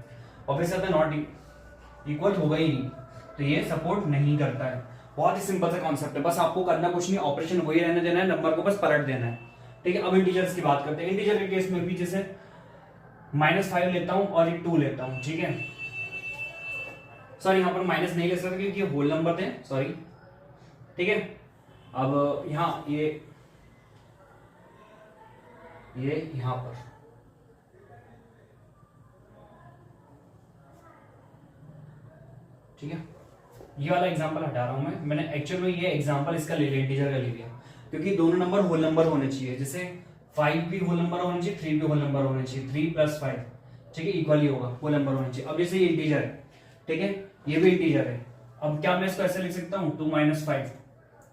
ऑब्वियसली नॉट इक्वल होगा ही नहीं, तो ये सपोर्ट नहीं करता है. बहुत ही सिंपल सा कॉन्सेप्ट है, बस आपको करना कुछ नहीं, ऑपरेशन वही रहने देना है, नंबर को बस पलट देना है. ठीक है, अब इंटीजर्स की बात करते हैं. इंटीजर के केस में भी जैसे -5 लेता हूं और ये 2 लेता हूं. ठीक है, सॉरी यहाँ पर माइनस नहीं ले सकते क्योंकि ये होल नंबर थे, सॉरी. ठीक है, अब यहाँ ये यहां पर ठीक है, ये वाला एग्जांपल हटा रहा हूं मैंने एक्चुअल में ये एग्जांपल इसका ले लिया, इंटीजर का ले लिया, क्योंकि दोनों नंबर होल नंबर होने चाहिए. जैसे 5 भी होल नंबर होना चाहिए, 3 भी होल नंबर होना चाहिए, 3 + 5 ठीक है इक्वल ही होगा, होल नंबर होना चाहिए. अब जैसे ये इंटीजर है, ठीक है, ये भी इंटीजर है. अब क्या मैं इसको ऐसे लिख सकता हूँ 2 - 5.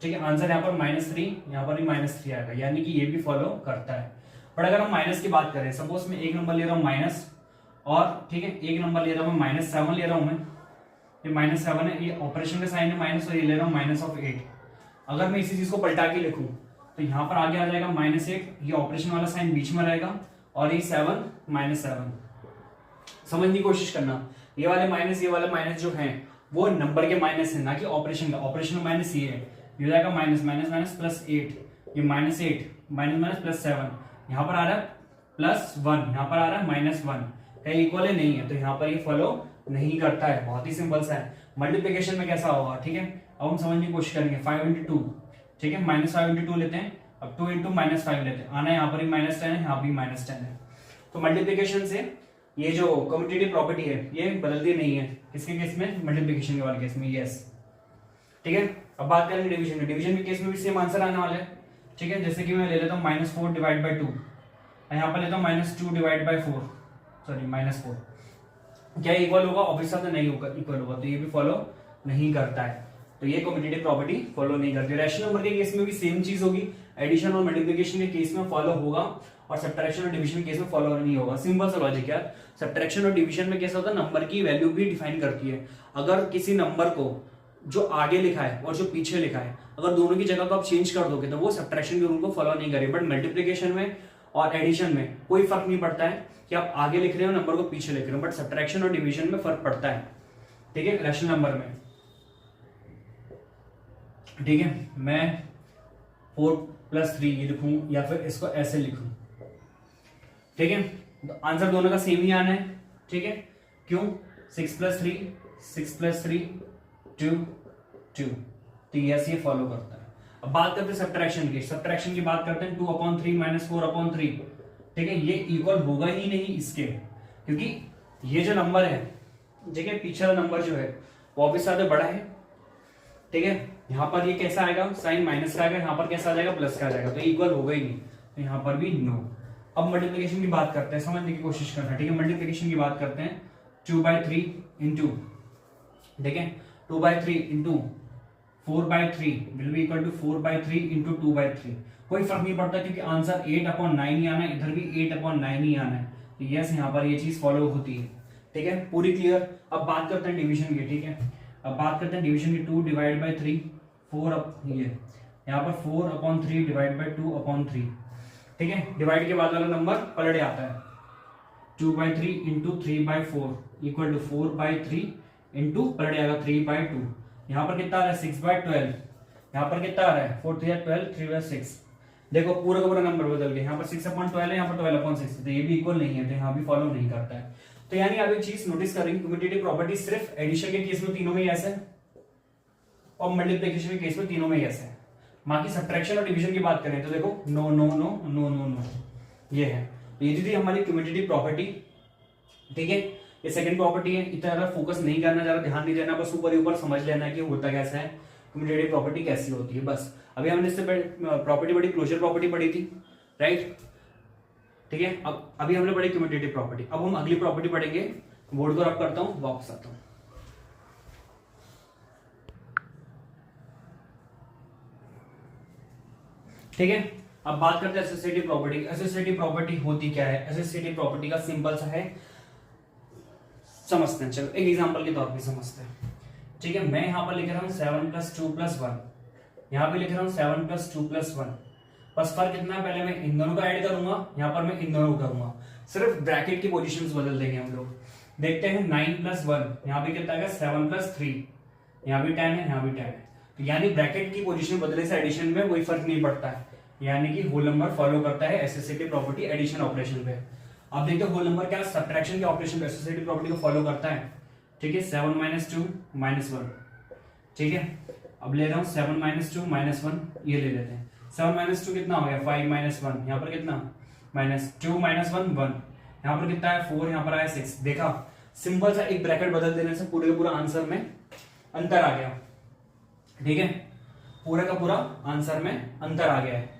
ठीक है, आंसर यहाँ पर -3, यहाँ पर भी -3 आएगा, यानी कि ये भी फॉलो करता है. बट अगर हम माइनस की बात करें, सपोज मैं एक नंबर ले रहा हूँ माइनस, और ठीक है एक नंबर ले रहा हूँ -7 ले रहा हूँ मैं, ये -7 है, ये ऑपरेशन का साइन है माइनस, और ये ले रहा हूँ -8. अगर मैं इसी चीज को पलटा के लिखूं तो यहाँ पर आगे आ जाएगा -8, ये ऑपरेशन वाला साइन बीच में रहेगा, और ये 7 -7. समझने की कोशिश करना, ये वाले माइनस, ये वाले माइनस जो है वो नंबर के माइनस है, ना कि ऑपरेशन का. ऑपरेशन का माइनस ये है, ये हो जाएगा माइनस +8, ये -8 +7, यहाँ पर आ रहा है +1, यहाँ पर आ रहा है -1. कहीं इक्वल है, नहीं है, तो यहाँ पर ये फॉलो नहीं करता है. बहुत ही सिंपल सा है. मल्टीप्लिकेशन में कैसा होगा, ठीक है, अब हम समझने की कोशिश करेंगे. 5 × 2, ठीक है, -5 × 2 लेते हैं, अब 2 × -5 लेते हैं, आना यहाँ पर भी -10 है, यहाँ भी -10 है. तो मल्टीप्लिकेशन से ये जो कम्यूटेटिव प्रॉपर्टी है ये बदलती नहीं है. किसके केस में, मल्टीप्लिकेशन के वाले केस में, यस. ठीक है, अब बात करेंगे डिवीजन. डिवीजन के केस में भी सेम आंसर आने वाला है. ठीक है, जैसे कि मैं ले लेता हूँ -4 / 2, यहाँ पर लेता हूँ -2 / 4, सॉरी -4. क्या इक्वल होगा, ऑब्वियस बात है नहीं होगा, इक्वल होगा, तो ये भी फॉलो नहीं करता है. तो ये कम्यूटेटिव प्रॉपर्टी फॉलो नहीं करती। रैशनल नंबर के केस में भी सेम चीज होगी, एडिशन और मल्टीप्लिकेशन के केस में फॉलो होगा और सब्ट्रैक्शन और डिवीजन के केस में फॉलो नहीं होगा। सिंपल सा लॉजिक यार। सब्ट्रैक्शन और डिवीजन में कैसा होता है, नंबर की वैल्यू भी डिफाइन करती है। अगर किसी नंबर को जो आगे लिखा है और जो पीछे लिखा है, अगर दोनों की जगह को आप चेंज कर दोगे तो वो सब्ट्रैक्शन के रूल को फॉलो नहीं करेगा। बट मल्टीप्लिकेशन में और एडिशन में कोई फर्क नहीं पड़ता है कि आप आगे लिख रहे हो नंबर को पीछे लिख रहे हो, बट सब्ट्रैक्शन और डिवीजन में फर्क पड़ता है, ठीक है, रैशनल नंबर में। ठीक है, मैं 4+3 ये लिखूं या फिर इसको ऐसे लिखूं, ठीक है, तो आंसर दोनों का सेम ही आना है, ठीक है। क्यों? 6+3 2 2, तो ये फॉलो करता है। अब बात करते हैं सब्ट्रैक्शन की। सब्ट्रैक्शन की बात करते हैं 2/3 - 4/3, ठीक है, ये इक्वल होगा ही नहीं इसके, क्योंकि ये जो नंबर है, ठीक है, पीछे वाला नंबर जो है वो ऑब्वियस ज्यादा बड़ा है, ठीक है। यहाँ पर ये कैसा आएगा, साइन माइनस का आएगा, यहाँ पर कैसा आ जाएगा, प्लस का आ जाएगा, तो इक्वल होगा ही नहीं, तो यहाँ पर भी नो। अब मल्टीप्लिकेशन की बात करते हैं, समझने की कोशिश करना, ठीक है। मल्टीप्लिकेशन की बात करते हैं 2/3 इंटू, ठीक है, 2/3 into 4/3 will be equal to 4/3 into 2/3। कोई फर्क नहीं पड़ता क्योंकि आंसर 8/9 ही आना है, इधर भी 8/9 ही आना है, तो यस यहाँ पर ये चीज फॉलो होती है, ठीक है, पूरी क्लियर। अब बात करते हैं डिवीजन की, ठीक है। अब बात करते हैं डिवीजन की, 2/3 4 ये यहाँ पर 4/3 2/3, ठीक है। डिवाइड के बाद वाला नंबर पलट आता है, 2/3 इंटू 3/4 इक्वल टू 4/3 इंटू पलट आएगा 3/2। यहाँ पर कितना आ रहा है, 6/12, यहाँ पर कितना आ रहा है, 4 3 12 3/6। देखो पूरा का पूरा नंबर बदल गया, यहाँ पर 6/12 है, यहाँ पर 12/6, तो ये भी इक्वल नहीं है, तो यहाँ भी फॉलो नहीं करता है। तो यानी आप एक चीज नोटिस करेंगे, कम्यूटेटिव प्रॉपर्टी सिर्फ एडिशन के केस में तीनों में ऐसा है और मल्टीप्लिकेशन के केस में तीनों में ऐसा है। बाकी सब्ट्रैक्शन और डिवीजन की बात करें तो देखो no no no no no no, ये है। तो ये थी हमारी कम्यूटेटिव प्रॉपर्टी, ठीक है। ये सेकंड प्रॉपर्टी है, इतना ज्यादा फोकस नहीं करना, ज्यादा ध्यान नहीं देना, बस ऊपर ही ऊपर समझ लेना है कि होता कैसा है, कम्यूटेटिव प्रॉपर्टी कैसी होती है, बस। अभी हमने इससे प्रॉपर्टी पढ़ी, क्लोजर प्रॉपर्टी पढ़ी थी, राइट, ठीक है। अब अभी हमने पढ़ी कम्यूटेटिव प्रॉपर्टी, अब हम अगली प्रॉपर्टी पढ़ेंगे। बोर्ड को रब करता हूं, वापस आता हूं। ठीक है, अब बात करते हैं एसोसिएटिव प्रॉपर्टी। एसोसिएटिव प्रॉपर्टी होती क्या है? एसोसिएटिव प्रॉपर्टी का सिंपल सा है, समझते हैं, चलो एक एग्जांपल के तौर पे समझते हैं, ठीक है। मैं यहां पर लिख रहा हूं 7 + 2 + 1, यहां पे लिख रहा हूं 7 + 2 + 1, बस फर्क कितना है, पहले मैं इन दोनों को ऐड करूंगा, यहां पर मैं इन दोनों को करूंगा, सिर्फ ब्रैकेट की पोजीशंस बदल देंगे हम लोग। देखते हैं 9 + 1, यहां पे कितना आएगा, 7 + 3, यहां भी 10 है, यहां भी 10 है, तो यानी ब्रैकेट की पोजीशन बदलने से एडिशन में कोई फर्क नहीं पड़ता है, यानी कि होल नंबर फॉलो करता है एसोसिएटिव प्रॉपर्टी एडिशन ऑपरेशन पे। अब देखते हैं होल नंबर क्या सब्ट्रैक्शन के ऑपरेशन पे एसोसिएटिव प्रॉपर्टी को फॉलो करता है, ठीक है। 7 - 2 - 1, ठीक है। अब ले रहा हूं 7 - 2 - 1, ये ले लेते हैं। 7 - 2 कितना हो गया, 5 - 1, यहाँ पर कितना, -2 - 1 1, यहाँ पर कितना है 4, यहाँ पर आया 6। देखा, सिंपल सा एक ब्रैकेट बदल देने से पूरे का पूरा आंसर में अंतर आ गया, ठीक है, पूरा का पूरा आंसर में अंतर आ गया है।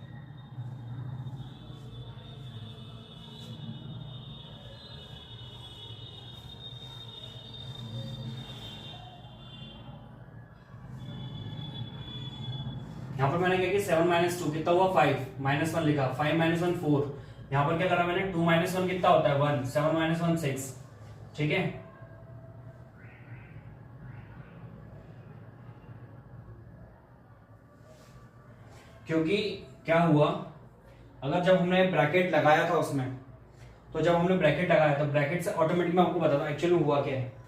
यहां पर मैंने क्या किया, 7 - 2 कितना हुआ, 5 -1 लिखा, 5 - 1 4, यहां पर क्या करा मैंने, 2 - 1 कितना होता है 1, 7 - 1 6, ठीक है। क्योंकि क्या हुआ, अगर जब हमने ब्रैकेट लगाया था उसमें, तो जब हमने ब्रैकेट लगाया था, ब्रैकेट से ऑटोमेटिक मैं आपको बताता हूं एक्चुअली में हुआ क्या है।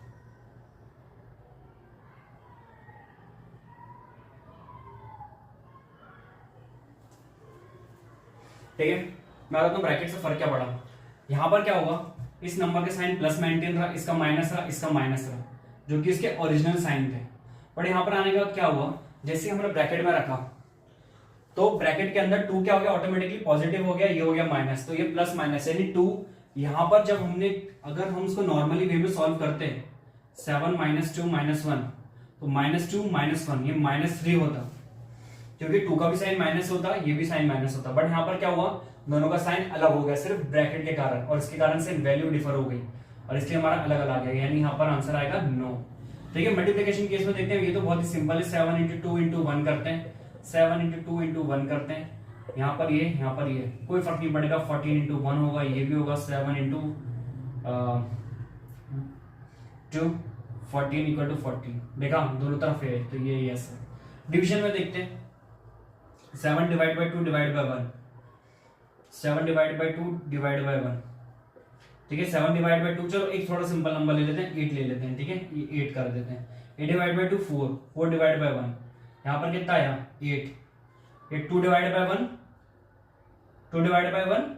ठीक है, मैं बताता हूं ब्रैकेट से फर्क क्या पड़ा। यहां पर क्या होगा, इस नंबर के साइन प्लस मेंटेन रहा, इसका माइनस रहा, इसका माइनस रहा, जो कि इसके ओरिजिनल साइन थे। बट यहां पर आने के बाद क्या हुआ, जैसे हमने ब्रैकेट में रखा तो ब्रैकेट के अंदर 2 क्या हो गया, ऑटोमेटिकली पॉजिटिव हो गया, ये हो गया माइनस, तो ये प्लस माइनस यानी 2। यहां पर जब हमने, अगर हम इसको नॉर्मली वे में सॉल्व करते हैं 7 - 2 - 1, तो -2 - 1 ये -3 होता, क्योंकि 2 का भी साइन माइनस होता, ये भी साइन माइनस होता। बट यहाँ पर क्या हुआ, दोनों का साइन अलग हो गया सिर्फ ब्रैकेट के कारण, और इसके कारण से वैल्यू डिफर हो गई और इसलिए हमारा अलग अलग आ गया, यानी यहाँ पर आंसर आएगा नो। ठीक है, मल्टीप्लिकेशन केस में देखते हैं, ये तो बहुत ही सिंपल है, 7 इंटू 2 इंटू 1 करते हैं, 7 इंटू 2 इंटू 1 करते हैं, यहाँ पर ये, यहाँ पर ये, कोई फर्क नहीं पड़ेगा, 14 इंटू 1 होगा, ये भी होगा 7 इंटू 2, 14 इक्वल टू 40, देखा दोनों तरफ है, तो ये यस है। डिवीजन में देखते हैं, 7 divide by 2 divide by 1, 7 divide by 2 divide by 1, ठीक है, 7 डिवाइड बाई 2, चलो एक थोड़ा सिंपल नंबर ले लेते हैं, 8 ले लेते हैं, ठीक है, ये 8 कर देते हैं, 8 डिवाइड बाई 2 4, 4 डिवाइड बाई 1, यहाँ पर कितना आया 8, ये 2 डिवाइड बाई 1, 2 डिवाइड बाई 1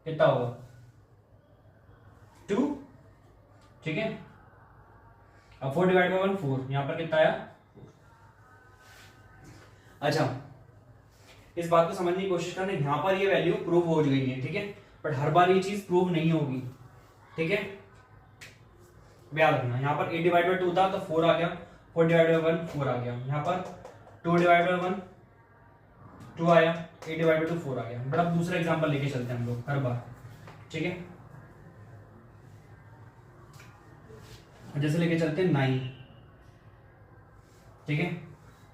कितना होगा 2, ठीक है, अब 4 डिवाइड बाई 1 4, यहाँ पर कितना आया। अच्छा, इस बात को समझने की कोशिश करना, यहाँ पर ये वैल्यू प्रूव हो गई है, ठीक है, बट हर बार ये चीज प्रूव नहीं होगी, ठीक है, याद रखना। यहाँ पर 8 डिवाइड बाई 2 था तो 4 आ गया, 4 डिवाइड बाई 1 4 आ गया, यहाँ पर 2 डिवाइड बाई 1 2 आया, 8 डिवाइड बाई 2 4 आ गया। बट अब दूसरा एग्जांपल लेके चलते हैं हम लोग हर बार, ठीक है, जैसे लेके चलते हैं 9, ठीक है,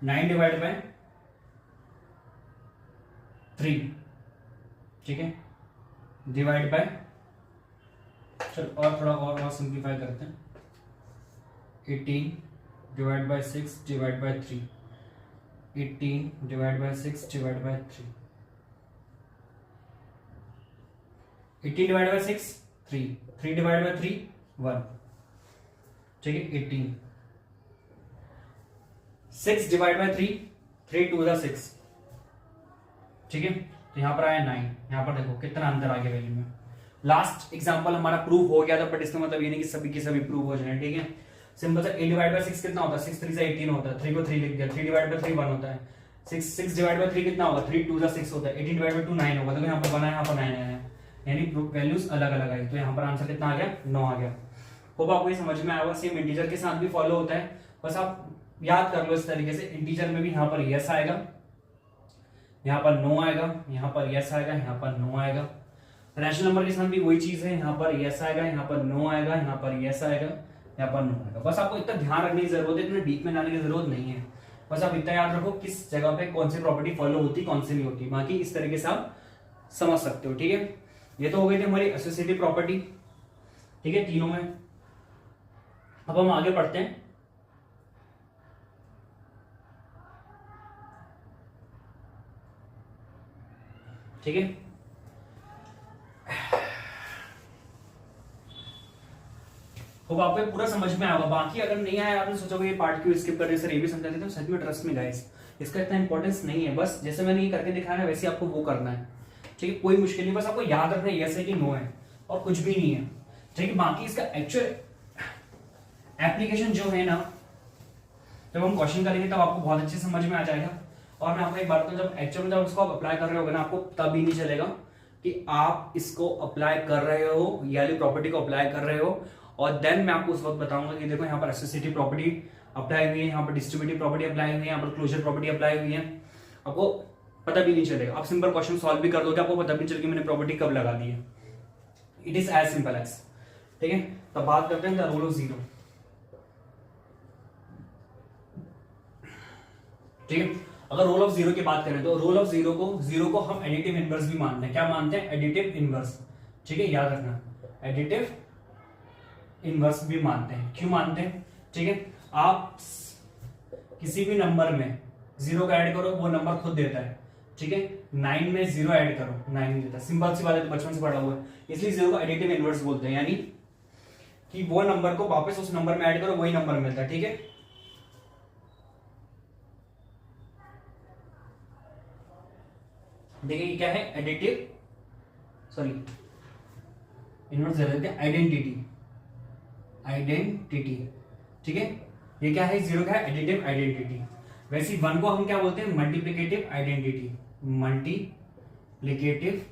9 डिवाइड बाई 3, ठीक है, डिवाइड बाय, चलो और थोड़ा और सिंप्लीफाई करते हैं, 18 divide by 6 divide by 3, 18 divide by 6 divide by 3, 18 divide by 6 3, 3 divide by 3 1, ठीक है, 18, 6 डिवाइड बाय 3, 3 2 6, ठीक है, तो यहाँ पर आया 9, यहाँ पर देखो कितना अंतर आ गया वैल्यू में। लास्ट एग्जांपल हमारा प्रूव हो गया था, बट इसका मतलब ये नहीं कि सभी के सभी प्रूव हो जाए, ठीक है, सिंपल सा 8 डिवाइड बाय 6 कितना होता है, 6 3 से 18 होता है, 3 को 3 लिख दिया, 3 डिवाइड बाय 3 1 होता है, 6 डिवाइड बाय 3 कितना होगा, 3 2 6 होता है, 18 डिवाइड बाय 2 9 होगा, तो यहाँ पर 1 है, यहाँ पर 9 है, यानी वैल्यूज अलग अलग आई, तो यहाँ पर आंसर कितना आ गया 9 आ गया। होप आपको ये समझ में आया होगा। सेम इंटीजर के साथ भी फॉलो होता है, बस आप याद कर लो इस तरीके से, इंटीजर में भी यहाँ पर यस आएगा, यहाँ पर नो आएगा, यहाँ पर यस आएगा, यहाँ पर नो आएगा। रैशनल नंबर के साथ भी वही चीज है, यहाँ पर यस आएगा, यहाँ पर नो आएगा, यहाँ पर यस आएगा, यहाँ पर नो आएगा। बस आपको इतना ध्यान रखने की जरूरत है, इतने डीप में जाने की जरूरत नहीं है, बस आप इतना याद रखो किस जगह पे कौन सी प्रॉपर्टी फॉलो होती, कौन सी नहीं होती, बाकी इस तरीके से आप समझ सकते हो, ठीक है। ये तो हो गई थी हमारी एसोसिएटिव प्रॉपर्टी, ठीक है, तीनों में। अब हम आगे पढ़ते हैं, ठीक है। होप आपको पूरा समझ में आया होगा। बाकी अगर नहीं आया, आपने सोचा ये पार्ट क्यों स्किप कर रहे सर, ये भी समझा देते हैं, सच में ट्रस्ट में गाइस इसका इतना इंपॉर्टेंस नहीं है, बस जैसे मैंने ये करके दिखाया है वैसे आपको वो करना है, ठीक है, कोई मुश्किल नहीं, बस आपको याद रखना है यस है कि नो है और कुछ भी नहीं है, ठीक है। बाकी इसका एक्चुअल एप्लीकेशन जो है ना, जब हम क्वेश्चन करेंगे तब आपको बहुत अच्छे समझ में आ जाएगा। और मैं आपको एक बात बताऊं, जब एक्चुअल में जब उसको आप अप्लाई कर रहे होगे ना, आपको तब ही नहीं चलेगा कि आप इसको अप्लाई कर रहे हो या प्रॉपर्टी को अप्लाई कर रहे हो, और देन मैं आपको उस वक्त बताऊंगा कि देखो यहाँ पर एसोसिएटिव प्रॉपर्टी अप्लाई हुई है, यहाँ पर डिस्ट्रीब्यूटिव प्रॉपर्टी अप्लाई हुई है, यहाँ पर क्लोजर प्रॉपर्टी अप्लाई हुई है, आपको पता भी नहीं चलेगा। आप सिंपल क्वेश्चन सॉल्व भी कर दोगे, आपको पता भी नहीं चलेगा मैंने प्रॉपर्टी कब लगा दी है। It is as simple as, ठीक है। तब बात करते हैं द रूल ऑफ जीरो, ठीक है। अगर रोल ऑफ जीरो की बात करें तो रोल ऑफ जीरो को हम एडिटिव इनवर्स भी मानते हैं। क्या मानते हैं? एडिटिव इनवर्स, ठीक है, याद रखना, एडिटिव इनवर्स भी मानते हैं। क्यों मानते हैं? ठीक है, आप किसी भी नंबर में जीरो का ऐड करो, वो नंबर खुद देता है, ठीक है। 9 में जीरो ऐड करो, 9 नहीं देता, सिंपल सी बात है, तो बचपन से पढ़ा हुआ है, इसलिए जीरो को एडिटिव इनवर्स बोलते हैं, यानी कि वो नंबर को वापस उस नंबर में ऐड करो, वही नंबर मिलता है, ठीक है। देखिए क्या है, एडिटिव, सॉरी इनवर्स दे देते हैं, आइडेंटिटी, ठीक है। ये क्या है? जीरो का है एडिटिव आइडेंटिटी। वैसे 1 को हम क्या बोलते हैं? मल्टीप्लिकेटिव आइडेंटिटी, मल्टीप्लिकेटिव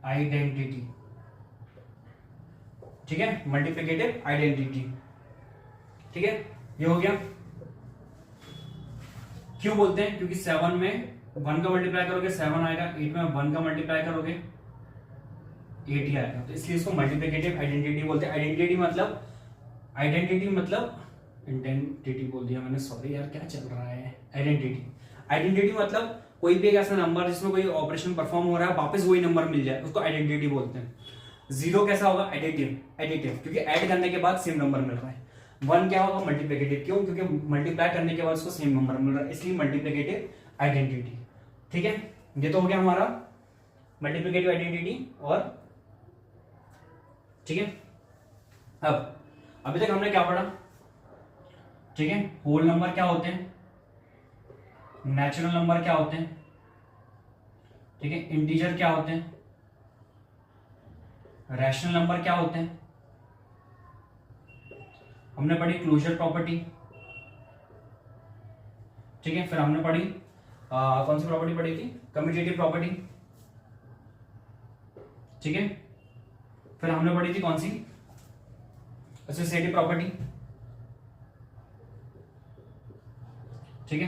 आइडेंटिटी, ठीक है, मल्टीप्लिकेटिव आइडेंटिटी, ठीक है। ये हो गया। क्यों बोलते हैं? क्योंकि 7 में 1 का मल्टीप्लाई करोगे 7 आएगा, 8 में 1 का मल्टीप्लाई करोगे 8 ही आएगा, तो इसलिए इसको मल्टीप्लिकेटिव आइडेंटिटी बोलते हैं। आइडेंटिटी मतलब आइडेंटिटी मतलब आइडेंटिटी बोल दिया मैंने, सॉरी यार क्या चल रहा है। आइडेंटिटी मतलब कोई भी एक ऐसा नंबर जिसमें कोई ऑपरेशन परफॉर्म हो रहा है वापस वही नंबर मिल जाए, उसको आइडेंटिटी बोलते हैं। जीरो कैसा होगा? एडिटिव क्योंकि ऐड करने के बाद सेम नंबर मिल रहा है। वन क्या होगा? मल्टीप्लिकेटिव, क्यों? क्योंकि मल्टीप्लाई करने के बाद उसको सेम नंबर मिल रहा है, इसलिए मल्टीप्लिकेटिव आइडेंटिटी। ठीक है, ये तो हो गया हमारा मल्टीप्लिकेटिव आइडेंटिटी। और ठीक है, अब अभी तक हमने क्या पढ़ा? ठीक है, होल नंबर क्या होते हैं, नेचुरल नंबर क्या होते हैं, ठीक है, इंटीजर क्या होते हैं, रैशनल नंबर क्या होते हैं, हमने पढ़ी क्लोजर प्रॉपर्टी। ठीक है, फिर हमने पढ़ी कौन सी प्रॉपर्टी पढ़ी थी? Commutative property. ठीक है, फिर हमने पढ़ी थी कौन सी? Associative property. ठीक है,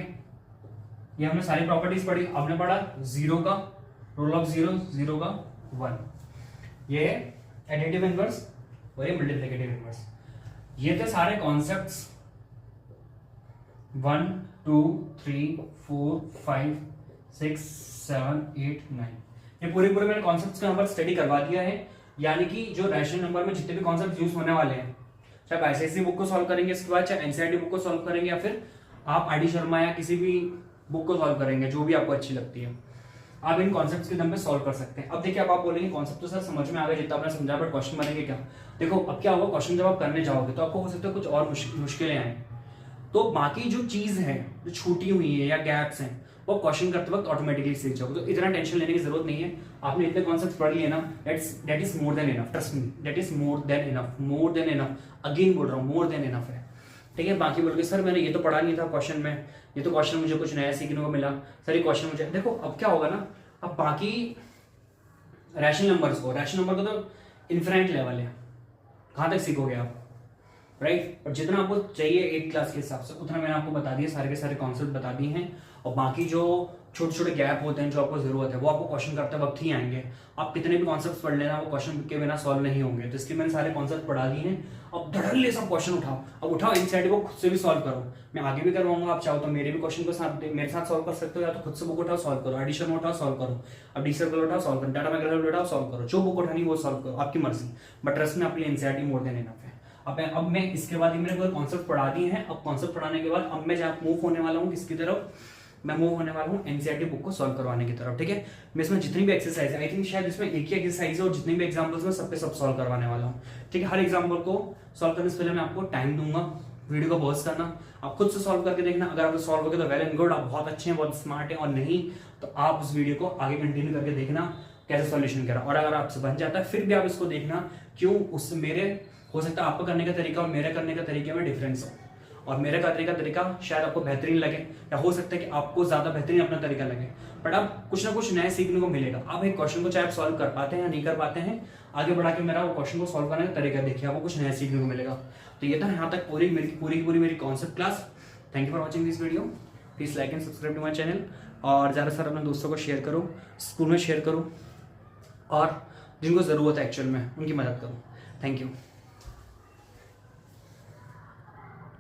ये हमने सारी प्रॉपर्टीज पढ़ी। हमने पढ़ा जीरो का रोल ऑफ जीरो, जीरो का वन, ये एडिटिव इनवर्स और ये मल्टीप्लिकेटिव इनवर्स। ये थे सारे कॉन्सेप्ट्स 1 2 3 4 5 6 7 8 9। ये पूरे मैंने कॉन्सेप्ट्स को यहाँ पर स्टडी करवा दिया है। यानी कि जो रैशनल नंबर में जितने भी कॉन्सेप्ट यूज होने वाले हैं, चाहे आईसीएसई बुक को सॉल्व करेंगे, इसके बाद चाहे एनसीईआरटी बुक को सॉल्व करेंगे, या फिर आप आईडी शर्मा या किसी भी बुक को सॉल्व करेंगे, जो भी आपको अच्छी लगती है, आप इन कॉन्सेप्ट्स के दम पे सॉल्व कर सकते हैं। अब देखिए, अब आप बोलेंगे कॉन्सेप्ट तो सर समझ में आ गया जितना आपने समझा, बट क्वेश्चन बनेंगे क्या? देखो, अब क्या होगा, क्वेश्चन जब आप करने जाओगे तो आपको हो सकता है कुछ और मुश्किलें आए, तो बाकी जो चीज है जो छूटी हुई है या गैप्स हैं, वो क्वेश्चन करते वक्त ऑटोमेटिकली सीख जाओगे। तो इतना टेंशन लेने की जरूरत नहीं है। आपने इतने कॉन्सेप्ट पढ़ लिए ना, that is more than enough, trust me, that is more than enough. Again बोल रहा हूँ, मोर देन इनफ है। ठीक है, बाकी बोल के सर मैंने ये तो पढ़ा नहीं था क्वेश्चन में, ये तो क्वेश्चन मुझे कुछ नया सीखने को मिला, सर ये क्वेश्चन मुझे, देखो अब क्या होगा ना, अब बाकी रैशनल नंबर को तो इन्फिनाइट लेवल है, कहाँ तक सीखोगे आप, राइट? और जितना आपको चाहिए 8th क्लास के हिसाब से उतना मैंने आपको बता दिया, सारे के सारे कॉन्सेप्ट बता दिए हैं। और बाकी जो छोटे छोटे गैप होते हैं जो आपको जरूरत है, वो आपको क्वेश्चन करते वक्त ही आएंगे। आप कितने भी कॉन्सेप्ट पढ़ लेना, वो क्वेश्चन के बिना सॉल्व नहीं होंगे। तो इसलिए मैंने सारे कॉन्सेप्ट पढ़ा दिए हैं। अब धड़ल्ले सब क्वेश्चन उठाओ, अब उठाओ एनसीईआरटी को खुद से भी सॉल्व करो। मैं आगे भी करवाऊंगा, आप चाहो तो मेरे भी क्वेश्चन को साथ मेरे साथ सॉल्व कर सकते हो, या तो खुद से बुक उठाओ सॉल्व करो, एडिशन में उठाओ सॉल्व करो, अब डी सर्कल उठाओ सॉल्व करो, डाटा मैग्राफ उठाओ सॉल्व करो, जो बुक उठानी वो सॉल्व करो, आपकी मर्जी। बट ट्रस्ट में आपके लिए एनसीईआरटी मोर देन इनफ है। अब मैं इसके बाद मैंने कोई कॉन्सेप्ट पढ़ा दिए हैं। अब कॉन्सेप्ट पढ़ाने के बाद अब मैं जहाँ मूव होने वाला हूँ किसकी तरफ, मैं मूव होने वाला हूँ एनसीईआरटी बुक को सॉल्व करवाने की तरफ। ठीक है, मैं इसमें जितनी भी एक्सरसाइज है, आई थिंक शायद इसमें एक ही एक्सरसाइज है, और जितनी भी एग्जांपल्स में सब पे सब सॉल्व करवाने वाला हूँ। ठीक है, हर एग्जांपल को सॉल्व करने से पहले मैं आपको टाइम दूंगा, वीडियो को पॉज करना, आप खुद से सॉल्व करके देखना। अगर आप सॉल्व हो गए तो वेल एंड गुड, आप बहुत अच्छे हैं, बहुत स्मार्ट हैं, और नहीं तो आप उस वीडियो को आगे कंटिन्यू करके देखना कैसे सॉल्यूशन करा। और अगर आपसे बन जाता है फिर भी आप इसको देखना, क्यों, उससे मेरे हो सकता है आपका करने का तरीका और मेरे करने का तरीके में डिफरेंस हो, और मेरे करने का तरीका शायद आपको बेहतरीन लगे, या हो सकता है कि आपको ज्यादा बेहतरीन अपना तरीका लगे, बट अब कुछ ना कुछ नया सीखने को मिलेगा। आप एक क्वेश्चन को चाहे आप सॉल्व कर पाते हैं या नहीं कर पाते हैं, आगे बढ़ा के मेरा वो क्वेश्चन को सॉल्व करने का तरीका देखिए, आपको कुछ नया सीखने को मिलेगा। तो ये था यहाँ तक पूरी मेरी concept class. Thank you for watching this video. Please like and subscribe to my channel, और ज़्यादा से ज़्यादा अपने दोस्तों को शेयर करो, स्कूल में शेयर करो, और जिनको ज़रूरत है एक्चुअल में उनकी मदद करो। Thank you.